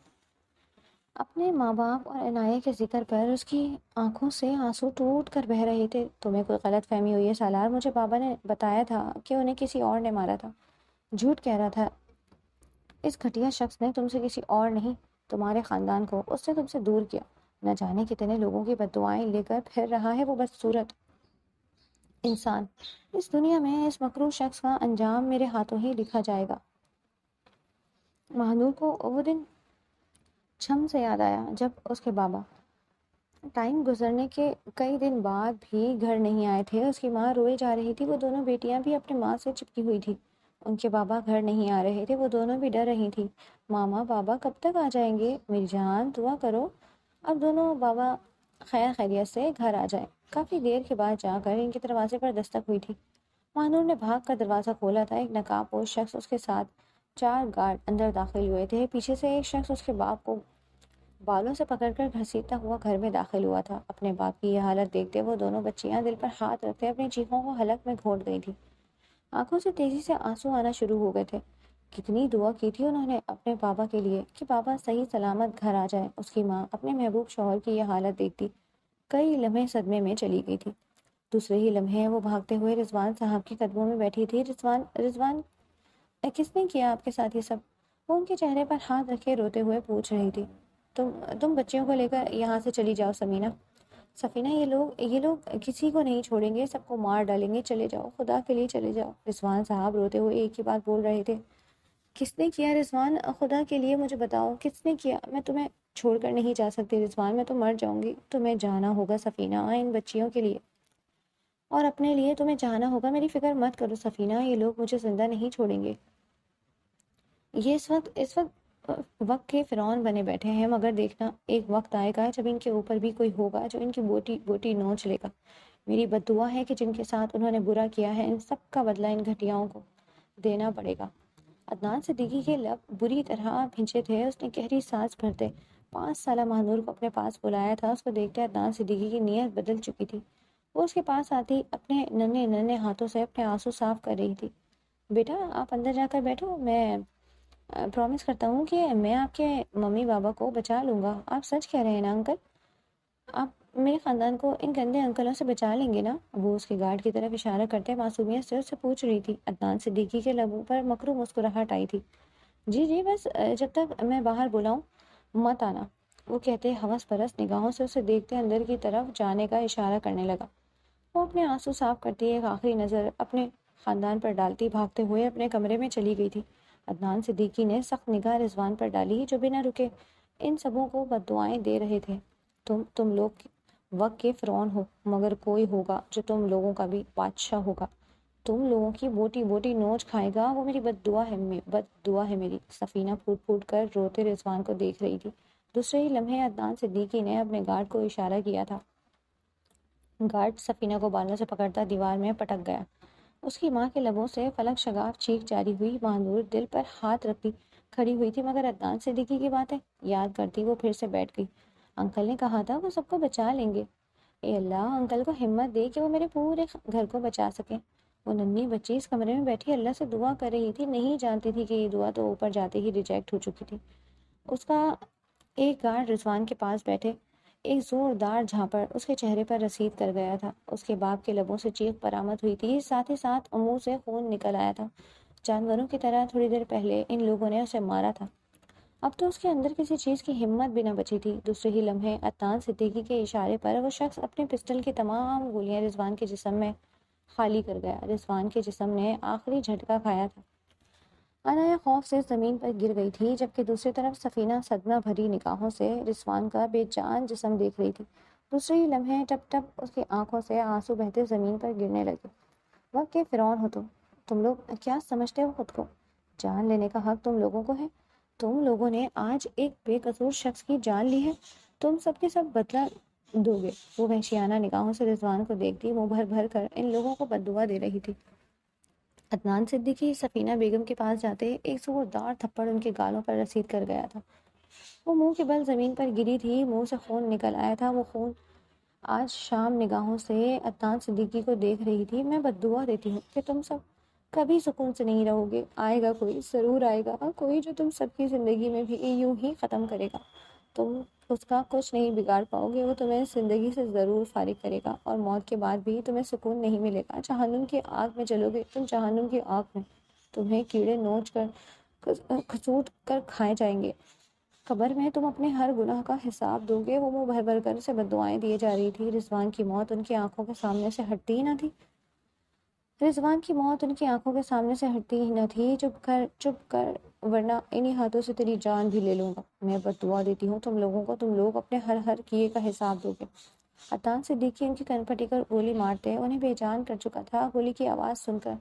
اپنے ماں باپ اور عنایہ کے ذکر پر اس کی آنکھوں سے آنسو ٹوٹ کر بہہ رہے تھے. تمہیں کوئی غلط فہمی ہوئی ہے سالار. مجھے بابا نے بتایا تھا کہ انہیں کسی اور نے مارا تھا. جھوٹ کہہ رہا تھا. اس گھٹیا شخص نے تم سے کسی اور نہیں، تمہارے خاندان کو اس نے تم سے دور کیا. نہ جانے کتنے لوگوں کی بددعائیں لے کر پھر رہا ہے وہ بدصورت انسان. اس دنیا میں اس مکروہ شخص کا انجام میرے ہاتھوں ہی لکھا جائے گا. مہنور کو وہ دن چھم سے یاد آیا جب اس کے بابا ٹائم گزرنے کے کئی دن بعد بھی گھر نہیں آئے تھے. اس کی ماں روئے جا رہی تھی. وہ دونوں بیٹیاں بھی اپنی ماں سے چپکی ہوئی تھی. ان کے بابا گھر نہیں آ رہے تھے. وہ دونوں بھی ڈر رہی تھی. ماما بابا کب تک آ جائیں گے؟ میری جان دعا کرو اب دونوں بابا خیر خیریت سے گھر آ جائیں. کافی دیر کے بعد جا کر ان کے دروازے پر دستک ہوئی تھی. مہنور نے بھاگ کر دروازہ کھولا تھا. ایک نقاب پوش شخص اس کے ساتھ 4 گارڈ اندر داخل ہوئے تھے. پیچھے سے ایک شخص اس کے باپ کو بالوں سے پکڑ کر گھسیٹتا ہوا گھر میں داخل ہوا تھا. اپنے باپ کی یہ حالت دیکھتے وہ دونوں بچیاں دل پر ہاتھ رکھتے اپنی چیخوں کو حلق میں گھونٹ گئی تھی. آنکھوں سے تیزی سے آنسو آنا شروع ہو گئے تھے. کتنی دعا کی تھی انہوں نے اپنے بابا کے لیے کہ بابا صحیح سلامت گھر آ جائے. اس کی ماں اپنے محبوب شوہر کی یہ حالت دیکھتی کئی لمحے صدمے میں چلی گئی تھی. دوسرے ہی لمحے وہ بھاگتے ہوئے رضوان صاحب کے قدموں میں بیٹھی تھی. رضوان کس نے کیا آپ کے ساتھ یہ سب؟ وہ ان کے چہرے پر ہاتھ رکھے روتے ہوئے پوچھ رہی تھی. تم بچیوں کو لے کر یہاں سے چلی جاؤ سفینہ. یہ لوگ کسی کو نہیں چھوڑیں گے، سب کو مار ڈالیں گے. چلے جاؤ، خدا کے لیے چلے جاؤ. رضوان صاحب روتے ہوئے ایک ہی بات بول رہے تھے. کس نے کیا رضوان؟ خدا کے لیے مجھے بتاؤ کس نے کیا؟ میں تمہیں چھوڑ کر نہیں جا سکتی رضوان، میں تو مر جاؤں گی۔ تمہیں جانا ہوگا سفینہ، ان بچیوں کے لیے اور اپنے لیے تمہیں جانا ہوگا۔ میری فکر مت کرو سفینہ، یہ لوگ مجھے زندہ نہیں چھوڑیں گے۔ یہ اس وقت کے فرعون بنے بیٹھے ہیں، مگر دیکھنا ایک وقت آئے گا جب ان کے اوپر بھی کوئی ہوگا جو ان کی بوٹی بوٹی نوچ لے گا۔ میری بد دعا ہے کہ جن کے ساتھ انہوں نے برا کیا ہے ان سب کا بدلہ ان گھٹیاؤں کو دینا پڑے گا۔ عدنان صدیقی کے لب بری طرح بھنچے تھے، اس نے گہری سانس بھرتے 5 سالہ مہنور کو اپنے پاس بلایا تھا۔ اس کو دیکھتے عدنان صدیقی کی نیت بدل چکی تھی۔ وہ اس کے پاس آتی اپنے ننھے ننھے ہاتھوں سے اپنے آنسو صاف کر رہی تھی۔ بیٹا آپ اندر جا کر بیٹھو، میں پرومس کرتا ہوں کہ میں آپ کے ممی بابا کو بچا لوں گا۔ آپ سچ کہہ رہے ہیں نا انکل؟ آپ میرے خاندان کو ان گندے انکلوں سے بچا لیں گے نا؟ وہ اس کے گارڈ کی طرف اشارہ کرتے معصومیت سے اس سے پوچھ رہی تھی۔ عدنان صدیقی کے لبوں پر مکرو مسکراہٹ آئی تھی۔ جی جی، بس جب تک میں باہر بلاؤں مت آنا، وہ کہتے ہوس پرست نگاہوں سے اسے دیکھتے اندر کی طرف جانے کا اشارہ کرنے لگا۔ وہ اپنے آنسو صاف کرتی ایک آخری نظر اپنے خاندان پر ڈالتی بھاگتے ہوئے اپنے کمرے میں چلی گئی تھی۔ عدنان صدیقی نے سخت نگاہ رضوان پر ڈالی جو بنا رکے ان سبوں کو بد دعائیں دے رہے تھے۔ تم لوگ وقت کے فرعون ہو، مگر کوئی ہوگا جو تم لوگوں کا بھی بادشاہ ہوگا، تم لوگوں کی بوٹی بوٹی نوچ کھائے گا۔ وہ میری بد دعا ہے میری۔ سفینہ پھوٹ پھوٹ کر روتے رضوان کو دیکھ رہی تھی۔ دوسرے ہی لمحے عدنان صدیقی نے اپنے گارڈ کو اشارہ کیا تھا۔ گارڈ سفینہ کو بالوں سے پکڑتا دیوار میں پٹک گیا۔ اس کی ماں کے لبوں سے فلک شگاف چیخ جاری ہوئی۔ مہنور دل پر ہاتھ رکھتی کھڑی ہوئی تھی، مگر عدنان صدیقی کی باتیں یاد کرتی وہ پھر سے بیٹھ گئی۔ انکل نے کہا تھا وہ سب کو بچا لیں گے۔ اے اللہ، انکل کو ہمت دے کہ وہ میرے پورے گھر کو بچا سکیں۔ وہ ننھی بچی اس کمرے میں بیٹھی اللہ سے دعا کر رہی تھی، نہیں جانتی تھی کہ یہ دعا تو اوپر جاتے ہی ریجیکٹ ہو چکی تھی۔ اس کا ایک گارڈ رضوان کے پاس بیٹھے ایک زوردار جھاپڑ اس کے چہرے پر رسید کر گیا تھا۔ اس کے باپ کے لبوں سے چیخ برآمد ہوئی تھی، ساتھ ہی ساتھ منہ سے خون نکل آیا تھا۔ جانوروں کی طرح تھوڑی دیر پہلے ان لوگوں نے اسے مارا تھا، اب تو اس کے اندر کسی چیز کی ہمت بھی نہ بچی تھی۔ دوسرے ہی لمحے عدنان صدیقی کے اشارے پر وہ شخص اپنے پسٹل کی تمام گولیاں رضوان کے جسم میں خالی کر گیا۔ رضوان کے جسم نے آخری جھٹکا کھایا تھا۔ عنایا خوف سے زمین پر گر گئی تھی، جبکہ دوسری طرف سفینہ صدمہ بھری نگاہوں سے رضوان کا بے جان جسم دیکھ رہی تھی۔ دوسرے ہی لمحے ٹپ ٹپ اس کی آنکھوں سے آنسو بہتے زمین پر گرنے لگے۔ وقت کے فرعون ہو تم لوگ کیا سمجھتے ہو خود کو؟ جان لینے کا حق تم لوگوں کو ہے۔ تم لوگوں نے آج ایک بے قصور شخص کی جان لی ہے، تم سب کے سب بدلہ دو گے۔ وہ وحشیانہ نگاہوں سے رضوان کو دیکھتی منہ بھر بھر کر ان لوگوں کو بد دعا دے رہی تھی۔ عدنان صدیقی سفینہ بیگم کے پاس جاتے ایک زوردار تھپڑ ان کے گالوں پر رسید کر گیا تھا۔ وہ منہ کے بل زمین پر گری تھی، منہ سے خون نکل آیا تھا۔ وہ خون آج شام نگاہوں سے عدنان صدیقی کو دیکھ رہی تھی۔ میں بد دعا دیتی ہوں کہ تم سب کبھی سکون سے نہیں رہو گے۔ آئے گا کوئی، ضرور آئے گا کوئی جو تم سب کی زندگی میں بھی یوں ہی ختم کرے گا۔ تم اس کا کچھ نہیں بگاڑ پاؤ گے، وہ تمہیں زندگی سے ضرور فارغ کرے گا، اور موت کے بعد بھی تمہیں سکون نہیں ملے گا۔ جہنم کی آگ میں جلو گے تم، جہنم کی آگ میں تمہیں کیڑے نوچ کر کھسوٹ کر کھائے جائیں گے۔ قبر میں تم اپنے ہر گناہ کا حساب دو گے۔ وہ منہ بھر بھر کر اسے بد دعائیں دیے جا رہی تھی۔ رضوان کی موت ان کی آنکھوں کے سامنے سے ہٹتی ہی نہ تھی۔ رضوان کی موت ان کی آنکھوں کے سامنے سے ہٹتی ہی نہ تھی۔ چپ کر ورنہ انہی ہاتھوں سے تیری جان بھی لے لوں گا۔ میں بد دعا دیتی ہوں تم لوگوں کو، تم لوگ اپنے ہر کیے کا حساب دو گے۔ عدنان صدیقی ان کی کن پھٹی کر گولی مارتے انہیں بے جان کر چکا تھا۔ گولی کی آواز سن کر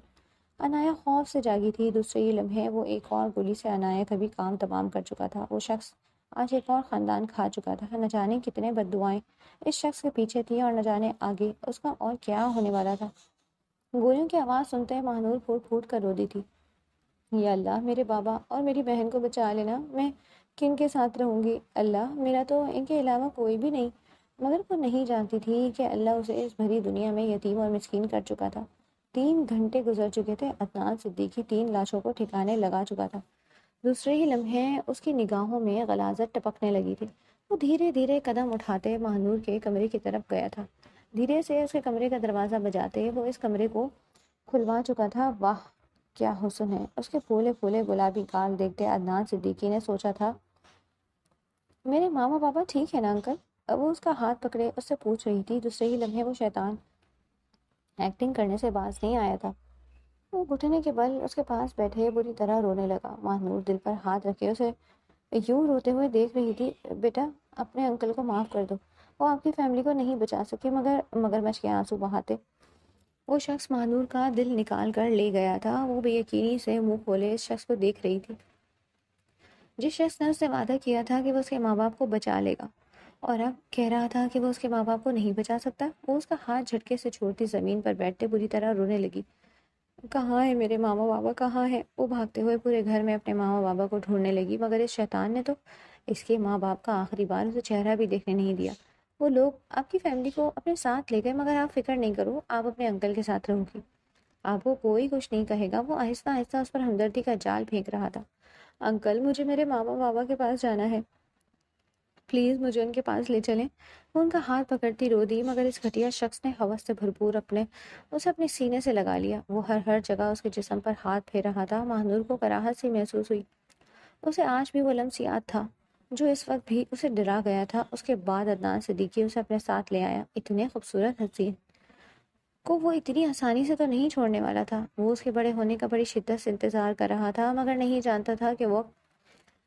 عنایا خوف سے جاگی تھی۔ دوسرے ہی لمحے وہ ایک اور گولی سے عنایا کا بھی کام تمام کر چکا تھا۔ وہ شخص آج ایک اور خاندان کھا چکا تھا۔ نہ جانے کتنے بد دعائیں اس شخص کے پیچھے تھی، اور نہ جانے آگے اس کا اور کیا ہونے والا تھا۔ گولیوں کی آواز سنتے مہنور پھوٹ پھوٹ کر رو دی تھی۔ یا اللہ، میرے بابا اور میری بہن کو بچا لینا، میں کن کے ساتھ رہوں گی؟ اللہ، میرا تو ان کے علاوہ کوئی بھی نہیں۔ مگر وہ نہیں جانتی تھی کہ اللہ اسے اس بھری دنیا میں یتیم اور مسکین کر چکا تھا۔ 3 گھنٹے گزر چکے تھے۔ عدنان صدیقی 3 لاشوں کو ٹھکانے لگا چکا تھا۔ دوسرے ہی لمحے اس کی نگاہوں میں غلاظت ٹپکنے لگی تھی۔ وہ دھیرے دھیرے قدم اٹھاتے مہنور کے کمرے کی طرف گیا تھا۔ دھیرے سے اس کے کمرے کا دروازہ بجاتے وہ اس کمرے کو کھلوا چکا تھا۔ واہ کیا حسن ہے اس کے پھولے پھولے گلابی گال دیکھتے عدنان صدیقی نے سوچا تھا، میرے ماما پاپا ٹھیک ہے نا انکل؟ اب وہ اس کا ہاتھ پکڑے اس سے پوچھ رہی تھی۔ دوسرے ہی لمحے وہ شیطان ایکٹنگ کرنے سے باز نہیں آیا تھا۔ وہ گھٹنے کے بل اس کے پاس بیٹھے بری طرح رونے لگا۔ ماہنور دل پر ہاتھ رکھے اسے یوں روتے ہوئے دیکھ رہی تھی۔ بیٹا، اپنے انکل کو معاف کر دو، وہ آپ کی فیملی کو نہیں بچا سکے۔ مگرمچھ کے آنسو بہاتے وہ شخص ماہنور کا دل نکال کر لے گیا تھا۔ وہ بے یقینی سے منہ کھولے اس شخص کو دیکھ رہی تھی، جس شخص نے اس سے وعدہ کیا تھا کہ وہ اس کے ماں باپ کو بچا لے گا، اور اب کہہ رہا تھا کہ وہ اس کے ماں باپ کو نہیں بچا سکتا۔ وہ اس کا ہاتھ جھٹکے سے چھوڑتی زمین پر بیٹھتے بری طرح رونے لگی۔ کہاں ہے میرے ماما بابا، کہاں ہے؟ وہ بھاگتے ہوئے پورے گھر میں اپنے ماما بابا کو ڈھونڈنے لگی، مگر اس شیطان نے تو اس کے ماں باپ کا آخری بار اسے چہرہ بھی دیکھنے نہیں دیا۔ وہ لوگ آپ کی فیملی کو اپنے ساتھ لے گئے، مگر آپ فکر نہیں کرو، آپ اپنے انکل کے ساتھ رہو گی، آپ کو کوئی کچھ نہیں کہے گا۔ وہ آہستہ آہستہ اس پر ہمدردی کا جال پھینک رہا تھا۔ انکل، مجھے میرے ماما بابا کے پاس جانا ہے، پلیز مجھے ان کے پاس لے چلیں۔ وہ ان کا ہاتھ پکڑتی رو دی، مگر اس گھٹیا شخص نے ہوس سے بھرپور اسے اپنے سینے سے لگا لیا۔ وہ ہر جگہ اس کے جسم پر ہاتھ پھیر رہا تھا۔ ماہنور کو کراہت سی محسوس ہوئی۔ اسے آج بھی وہ لمس یاد تھا جو اس وقت بھی اسے ڈرا گیا تھا۔ اس کے بعد عدنان صدیقی اسے اپنے ساتھ لے آیا۔ اتنے خوبصورت حسین کو وہ اتنی آسانی سے تو نہیں چھوڑنے والا تھا۔ وہ اس کے بڑے ہونے کا بڑی شدت سے انتظار کر رہا تھا، مگر نہیں جانتا تھا کہ وہ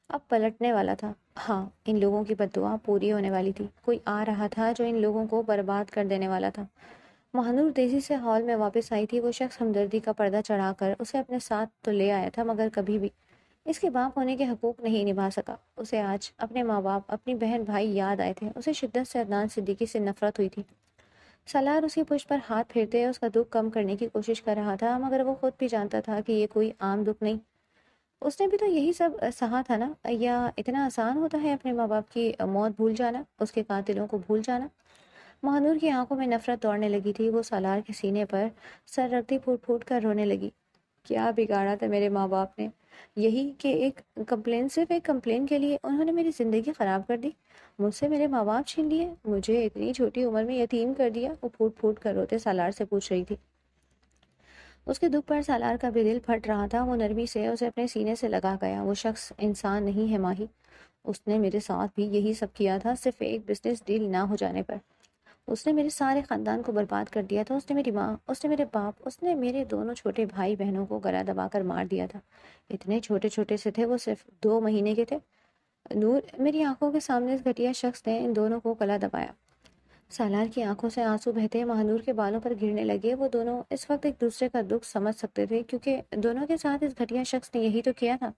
اب پلٹنے والا تھا۔ ہاں، ان لوگوں کی بد دعا پوری ہونے والی تھی۔ کوئی آ رہا تھا جو ان لوگوں کو برباد کر دینے والا تھا۔ ماہنور تیزی سے ہال میں واپس آئی تھی۔ وہ شخص ہمدردی کا پردہ چڑھا کر اسے اپنے ساتھ تو لے آیا تھا، مگر کبھی بھی اس کے باپ ہونے کے حقوق نہیں نبھا سکا۔ اسے آج اپنے ماں باپ، اپنی بہن بھائی یاد آئے تھے۔ اسے شدت سے عدنان صدیقی سے نفرت ہوئی تھی۔ سالار اس کی پشت پر ہاتھ پھیرتے اس کا دکھ کم کرنے کی کوشش کر رہا تھا، مگر وہ خود بھی جانتا تھا کہ یہ کوئی عام دکھ نہیں۔ اس نے بھی تو یہی سب سہا تھا نا۔ یا اتنا آسان ہوتا ہے اپنے ماں باپ کی موت بھول جانا، اس کے قاتلوں کو بھول جانا؟ ماہنور کی آنکھوں میں نفرت دوڑنے لگی تھی۔ وہ سالار کے سینے پر سر رکھتی پھوٹ پھوٹ کر رونے لگی۔ کیا بگاڑا تھا میرے ماں باپ نے؟ یہی کہ صرف ایک کمپلین کے لیے انہوں نے میری زندگی خراب کر دی، مجھ سے میرے ماں باپ چھین لیے، مجھے اتنی چھوٹی عمر میں یتیم کر دیا۔ وہ پھوٹ پھوٹ کر روتے سالار سے پوچھ رہی تھی۔ اس کے دکھ پر سالار کا بھی دل پھٹ رہا تھا۔ وہ نرمی سے اسے اپنے سینے سے لگا گیا۔ وہ شخص انسان نہیں ہے ماہی، اس نے میرے ساتھ بھی یہی سب کیا تھا، صرف ایک بزنس ڈیل نہ ہو جانے پر اس نے میرے سارے خاندان کو برباد کر دیا تھا۔ اس نے میری ماں، اس نے میرے باپ، اس نے میرے دونوں چھوٹے بھائی بہنوں کو گلا دبا کر مار دیا تھا۔ اتنے چھوٹے چھوٹے سے تھے وہ، صرف 2 مہینے کے تھے۔ نور، میری آنکھوں کے سامنے اس گھٹیا شخص نے ان دونوں کو گلا دبایا۔ سالار کی آنکھوں سے آنسو بہتے ماہنور کے بالوں پر گرنے لگے۔ وہ دونوں اس وقت ایک دوسرے کا دکھ سمجھ سکتے تھے، کیونکہ دونوں کے ساتھ اس گھٹیا شخص نے یہی تو کیا تھا۔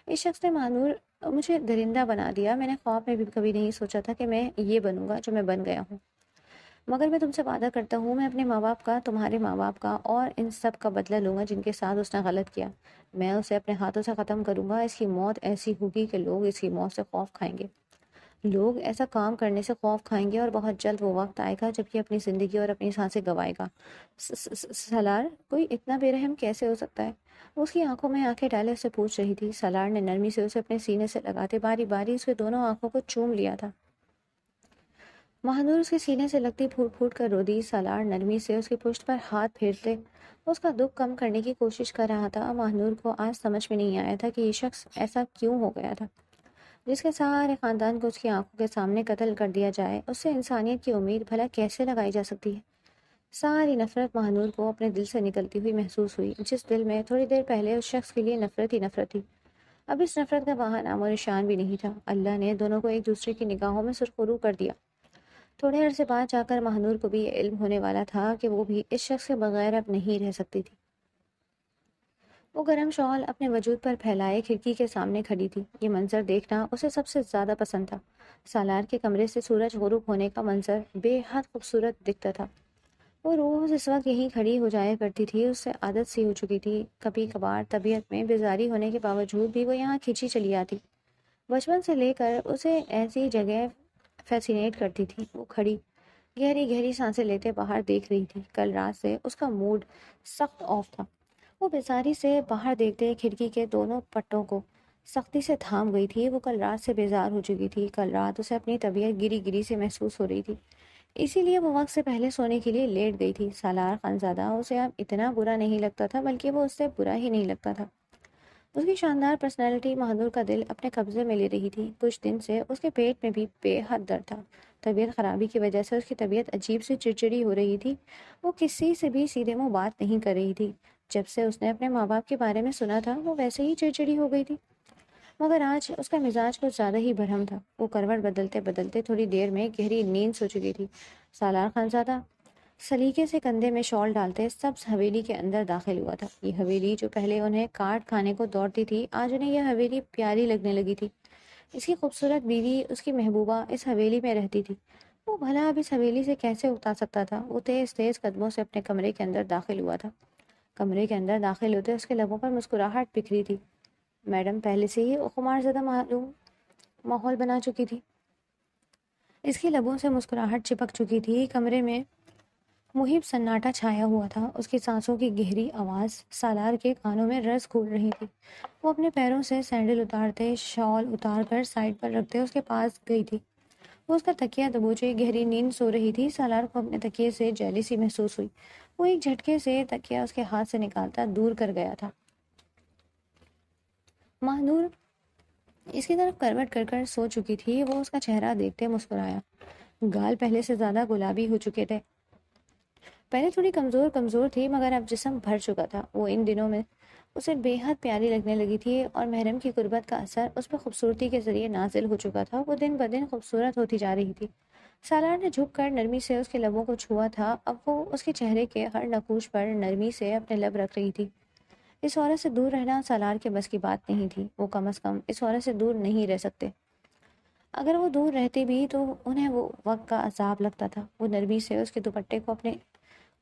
اس شخص نے ماہنور مجھے درندہ بنا دیا۔ میں نے خواب میں بھی کبھی نہیں سوچا تھا کہ میں یہ بنوں گا جو میں بن گیا ہوں، مگر میں تم سے وعدہ کرتا ہوں میں اپنے ماں باپ کا، تمہارے ماں باپ کا اور ان سب کا بدلہ لوں گا جن کے ساتھ اس نے غلط کیا۔ میں اسے اپنے ہاتھوں سے ختم کروں گا۔ اس کی موت ایسی ہوگی کہ لوگ اس کی موت سے خوف کھائیں گے، لوگ ایسا کام کرنے سے خوف کھائیں گے، اور بہت جلد وہ وقت آئے گا جب یہ اپنی زندگی اور اپنی سانسیں گنوائے گا۔ سالار، کوئی اتنا بے رحم کیسے ہو سکتا ہے؟ اس کی آنکھوں میں آنکھیں ڈالے اسے پوچھ رہی تھی۔ سالار نے نرمی سے اسے اپنے سینے سے لگاتے باری باری اس کے دونوں آنکھوں کو چوم لیا تھا۔ ماہنور اس کے سینے سے لگتی پھوٹ پھوٹ کر رو دی۔ سالار نرمی سے اس کی پشت پر ہاتھ پھیرتے اس کا دکھ کم کرنے کی کوشش کر رہا تھا۔ ماہنور کو آج سمجھ میں نہیں آیا تھا کہ یہ شخص ایسا کیوں ہو گیا تھا جس کے سارے خاندان کو اس کی آنکھوں کے سامنے قتل کر دیا جائے۔ اس سے انسانیت کی امید بھلا کیسے لگائی جا سکتی ہے؟ ساری نفرت ماہنور کو اپنے دل سے نکلتی ہوئی محسوس ہوئی، جس دل میں تھوڑی دیر پہلے اس شخص کے لیے نفرت ہی نفرت تھی، اب اس نفرت کا وہاں نام و نشان بھی نہیں تھا۔ اللہ نے دونوں کو ایک دوسرے کی نگاہوں میں سرخرو کر دیا۔ تھوڑے عرصے بعد جا کر ماہنور کو بھی یہ علم ہونے والا تھا کہ وہ بھی اس شخص کے بغیر اب نہیں رہ سکتی تھی۔ وہ گرم شال اپنے وجود پر پھیلائے کھڑکی کے سامنے کھڑی تھی۔ یہ منظر دیکھنا اسے سب سے زیادہ پسند تھا۔ سالار کے کمرے سے سورج غروب ہونے کا منظر بے حد خوبصورت دکھتا تھا۔ وہ روز اس وقت یہیں کھڑی ہو جایا کرتی تھی، اس سے عادت سی ہو چکی تھی۔ کبھی کبھار طبیعت میں بیزاری ہونے کے باوجود بھی وہ یہاں کھینچی چلی آتی۔ بچپن سے لے کر اسے ایسی جگہ فیسینیٹ کرتی تھی۔ وہ کھڑی گہری گہری سانسیں لیتے باہر دیکھ رہی تھی۔ کل رات سے اس کا موڈ سخت آف تھا۔ وہ بیزاری سے باہر دیکھتے کھڑکی کے دونوں پٹوں کو سختی سے تھام گئی تھی۔ وہ کل رات سے بیزار ہو چکی تھی۔ کل رات اسے اپنی طبیعت گری گری سے محسوس ہو رہی تھی، اسی لیے وہ وقت سے پہلے سونے کے لیے لیٹ گئی تھی۔ سالار خانزادہ اسے اب اتنا برا نہیں لگتا تھا، بلکہ وہ اس سے برا ہی نہیں لگتا تھا۔ اس کی شاندار پرسنالٹی ماہنور کا دل اپنے قبضے میں لے رہی تھی۔ کچھ دن سے اس کے پیٹ میں بھی بے حد درد تھا۔ طبیعت خرابی کی وجہ سے اس کی طبیعت عجیب سی چڑچڑی ہو رہی تھی۔ وہ کسی سے بھی سیدھے منہ بات نہیں کر رہی تھی۔ جب سے اس نے اپنے ماں باپ کے بارے میں سنا تھا وہ ویسے ہی چڑچڑی ہو گئی تھی، مگر آج اس کا مزاج کچھ زیادہ ہی برہم تھا۔ وہ کروٹ بدلتے بدلتے تھوڑی دیر میں گہری نیند سو چکی تھی۔ سالار خانزادہ سلیقے سے کندھے میں شال ڈالتے سبز حویلی کے اندر داخل ہوا تھا۔ یہ حویلی جو پہلے انہیں کاٹ کھانے کو دوڑتی تھی، آج انہیں یہ حویلی پیاری لگنے لگی تھی۔ اس کی خوبصورت بیوی، اس کی محبوبہ، اس حویلی میں رہتی تھی۔ وہ بھلا اب اس حویلی سے کیسے اکتا سکتا تھا؟ وہ تیز تیز قدموں سے اپنے کمرے کے اندر داخل ہوا تھا۔ کمرے کے اندر داخل ہوتے اس کے لبوں پر مسکراہٹ بکھری تھی۔ میڈم پہلے سے ہی خمار زدہ ماحول بنا چکی تھی۔ اس کے لبوں سے مسکراہٹ چپک چکی تھی۔ کمرے میں محیب سناٹا چھایا ہوا تھا۔ اس کی سانسوں کی گہری آواز سالار کے کانوں میں رس گھول رہی تھی۔ وہ اپنے پیروں سے سینڈل اتارتے، شال اتار کر سائڈ پر رکھتے اس کے پاس گئی تھی۔ وہ اس کا تکیہ دبوچے گہری نیند سو رہی تھی۔ سالار کو اپنے تکیے سے جیلیسی محسوس ہوئی۔ وہ ایک جھٹکے سے تکیہ اس کے ہاتھ سے نکالتا دور کر گیا تھا۔ ماہنور اس کی طرف کروٹ کر کر سو چکی تھی۔ وہ اس کا چہرہ دیکھتے مسکرایا۔ گال پہلے سے زیادہ گلابی ہو چکے تھے۔ پہلے تھوڑی کمزور تھی مگر اب جسم بھر چکا تھا۔ وہ ان دنوں میں اسے بے حد پیاری لگنے لگی تھی اور محرم کی قربت کا اثر اس پر خوبصورتی کے ذریعے نازل ہو چکا تھا۔ وہ دن بدن خوبصورت ہوتی جا رہی تھی۔ سالار نے جھک کر نرمی سے اس کے لبوں کو چھوا تھا۔ اب وہ اس کے چہرے کے ہر نقوش پر نرمی سے اپنے لب رکھ رہی تھی۔ اس عورت سے دور رہنا سالار کے بس کی بات نہیں تھی۔ وہ کم از کم اس عورت سے دور نہیں رہ سکتے۔ اگر وہ دور رہتے بھی تو انہیں وہ وقت کا عذاب لگتا تھا۔ وہ نرمی سے اس کے دوپٹے کو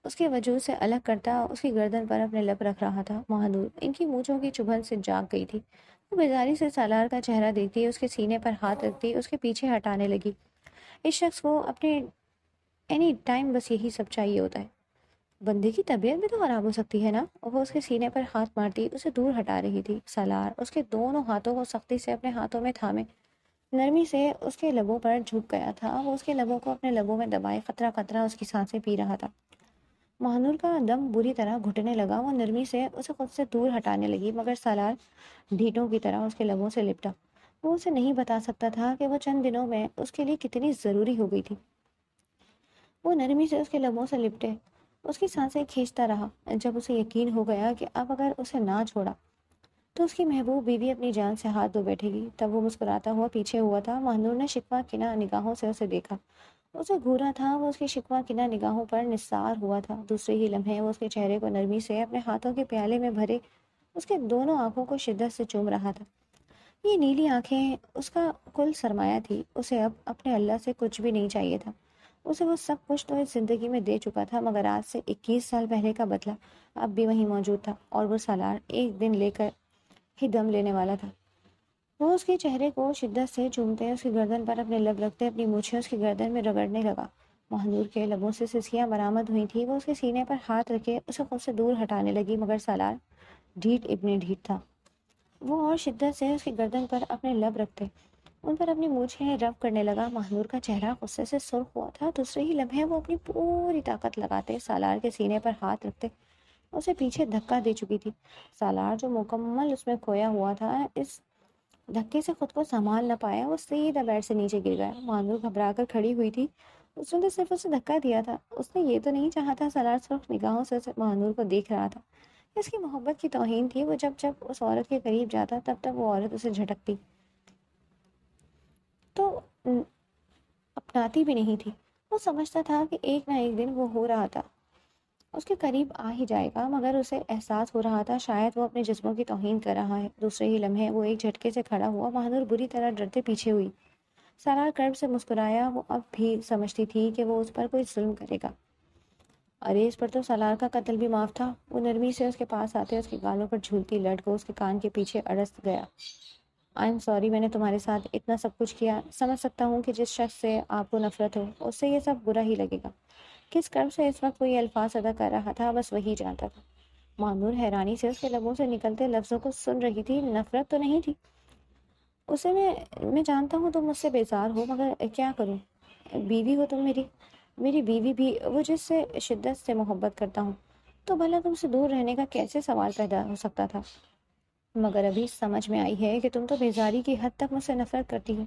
اس کے وجود سے الگ کرتا اس کی گردن پر اپنے لب رکھ رہا تھا۔ ماہنور ان کی مونچھوں کی چبھن سے جاگ گئی تھی۔ وہ بیزاری سے سالار کا چہرہ دیکھتی، اس کے سینے پر ہاتھ رکھتی، اس کے پیچھے ہٹانے لگی۔ اس شخص کو اپنے اینی ٹائم بس یہی سب چاہیے ہوتا ہے۔ بندے کی طبیعت بھی تو خراب ہو سکتی ہے نا۔ وہ اس کے سینے پر ہاتھ مارتی اسے دور ہٹا رہی تھی۔ سالار اس کے دونوں ہاتھوں کو سختی سے اپنے ہاتھوں میں تھامے نرمی سے اس کے لبوں پر جھک گیا تھا۔ وہ اس کے لبوں کو اپنے لبوں میں دبائے قطرہ قطرہ اس کی سانسیں پی رہا تھا۔ ماہنور کا دم بری طرح گھٹنے لگا۔ وہ نرمی سے اسے خود سے دور ہٹانے لگی مگر سالار ڈھیٹوں کی طرح اس کے لبوں سے لپٹا۔ وہ اسے نہیں بتا سکتا تھا کہ وہ چند دنوں میں اس کے لیے کتنی ضروری ہو گئی تھی۔ وہ نرمی سے اس کے لبوں سے لپٹے اس کی سانسیں کھینچتا رہا۔ جب اسے یقین ہو گیا کہ اب اگر اسے نہ چھوڑا تو اس کی محبوب بیوی اپنی جان سے ہاتھ دھو بیٹھے گی، تب وہ مسکراتا ہوا پیچھے ہوا تھا۔ ماہنور نے شکوہ کناں نگاہوں سے اسے دیکھا۔ اسے گھورا تھا۔ وہ اس کی شکوہ کناں نگاہوں پر نثار ہوا تھا۔ دوسرے ہی لمحے وہ اس کے چہرے کو نرمی سے اپنے ہاتھوں کے پیالے میں بھرے اس کے دونوں آنکھوں کو شدت سے چوم رہا تھا۔ یہ نیلی آنکھیں اس کا کل سرمایہ تھی۔ اسے اب اپنے اللہ سے کچھ بھی نہیں چاہیے تھا۔ اسے وہ سب کچھ تو اس زندگی میں دے چکا تھا مگر آج سے 21 سال پہلے کا بدلہ اب بھی وہیں موجود تھا، اور وہ سالار ایک دن لے کر ہی دم لینے والا تھا۔ وہ اس کے چہرے کو شدت سے چومتے، اس کی گردن پر اپنے لب رکھتے اپنی مونچھیں اس کی گردن میں رگڑنے لگا۔ ماہنور کے لبوں سے سسکیاں برآمد ہوئی تھی۔ وہ اس کے سینے پر ہاتھ رکھے اسے خود سے دور ہٹانے لگی مگر سالار ڈھیٹ ابن ڈھیٹ تھا۔ وہ اور شدت سے اس کی گردن پر اپنے لب رکھتے ان پر اپنی مونچھیں رب کرنے لگا۔ ماہنور کا چہرہ غصے سے سرخ ہوا تھا۔ دوسرے ہی لمحے وہ اپنی پوری طاقت لگاتے سالار کے سینے پر ہاتھ رکھتے اسے پیچھے دھکا دے چکی تھی۔ سالار جو مکمل اس میں کھویا ہوا تھا، اس دھکے سے خود کو سنبھال نہ پایا۔ وہ سیدھا بیڈ سے نیچے گر گیا۔ ماہنور گھبرا کر کھڑی ہوئی تھی۔ اس نے تو صرف اسے دھکا دیا تھا، اس نے یہ تو نہیں چاہا تھا۔ سالار سرخ نگاہوں سے ماہنور کو دیکھ رہا تھا۔ اس کی محبت کی توہین تھی۔ وہ جب اس عورت کے قریب جاتا تب تب وہ عورت اسے جھٹکتی تو اپناتی بھی نہیں تھی۔ وہ سمجھتا تھا کہ ایک نہ ایک دن وہ ہو رہا تھا اس کے قریب آ ہی جائے گا، مگر اسے احساس ہو رہا تھا شاید وہ اپنے جسموں کی توہین کر رہا ہے۔ دوسرے ہی لمحے وہ ایک جھٹکے سے کھڑا ہوا۔ ماہنور بری طرح ڈرتے پیچھے ہوئی۔ سالار کرب سے مسکرایا۔ وہ اب بھی سمجھتی تھی کہ وہ اس پر کوئی ظلم کرے گا۔ ارے اس پر تو سالار کا قتل بھی معاف تھا۔ وہ نرمی سے اس کے پاس آتے اس کے گالوں پر جھولتی لٹ کو اس کے کان کے پیچھے اڑس گیا۔ آئی ایم سوری، میں نے تمہارے ساتھ اتنا سب کچھ کیا۔ سمجھ سکتا ہوں کہ جس شخص سے آپ کو نفرت ہو اس سے یہ سب برا ہی لگے گا۔ کس کرب سے اس وقت وہ یہ الفاظ ادا کر رہا تھا بس وہی جانتا تھا۔ ماہنور حیرانی سے اس کے لبوں سے نکلتے لفظوں کو سن رہی تھی۔ نفرت تو نہیں تھی اسے، میں جانتا ہوں تم مجھ سے بیزار ہو مگر کیا کروں، بیوی ہو تم میری بیوی بھی، وہ جس سے شدت سے محبت کرتا ہوں، تو بھلا تم سے دور رہنے کا کیسے سوال پیدا ہو سکتا تھا؟ مگر ابھی سمجھ میں آئی ہے کہ تم تو بیزاری کی حد تک مجھ سے نفرت کرتی ہو،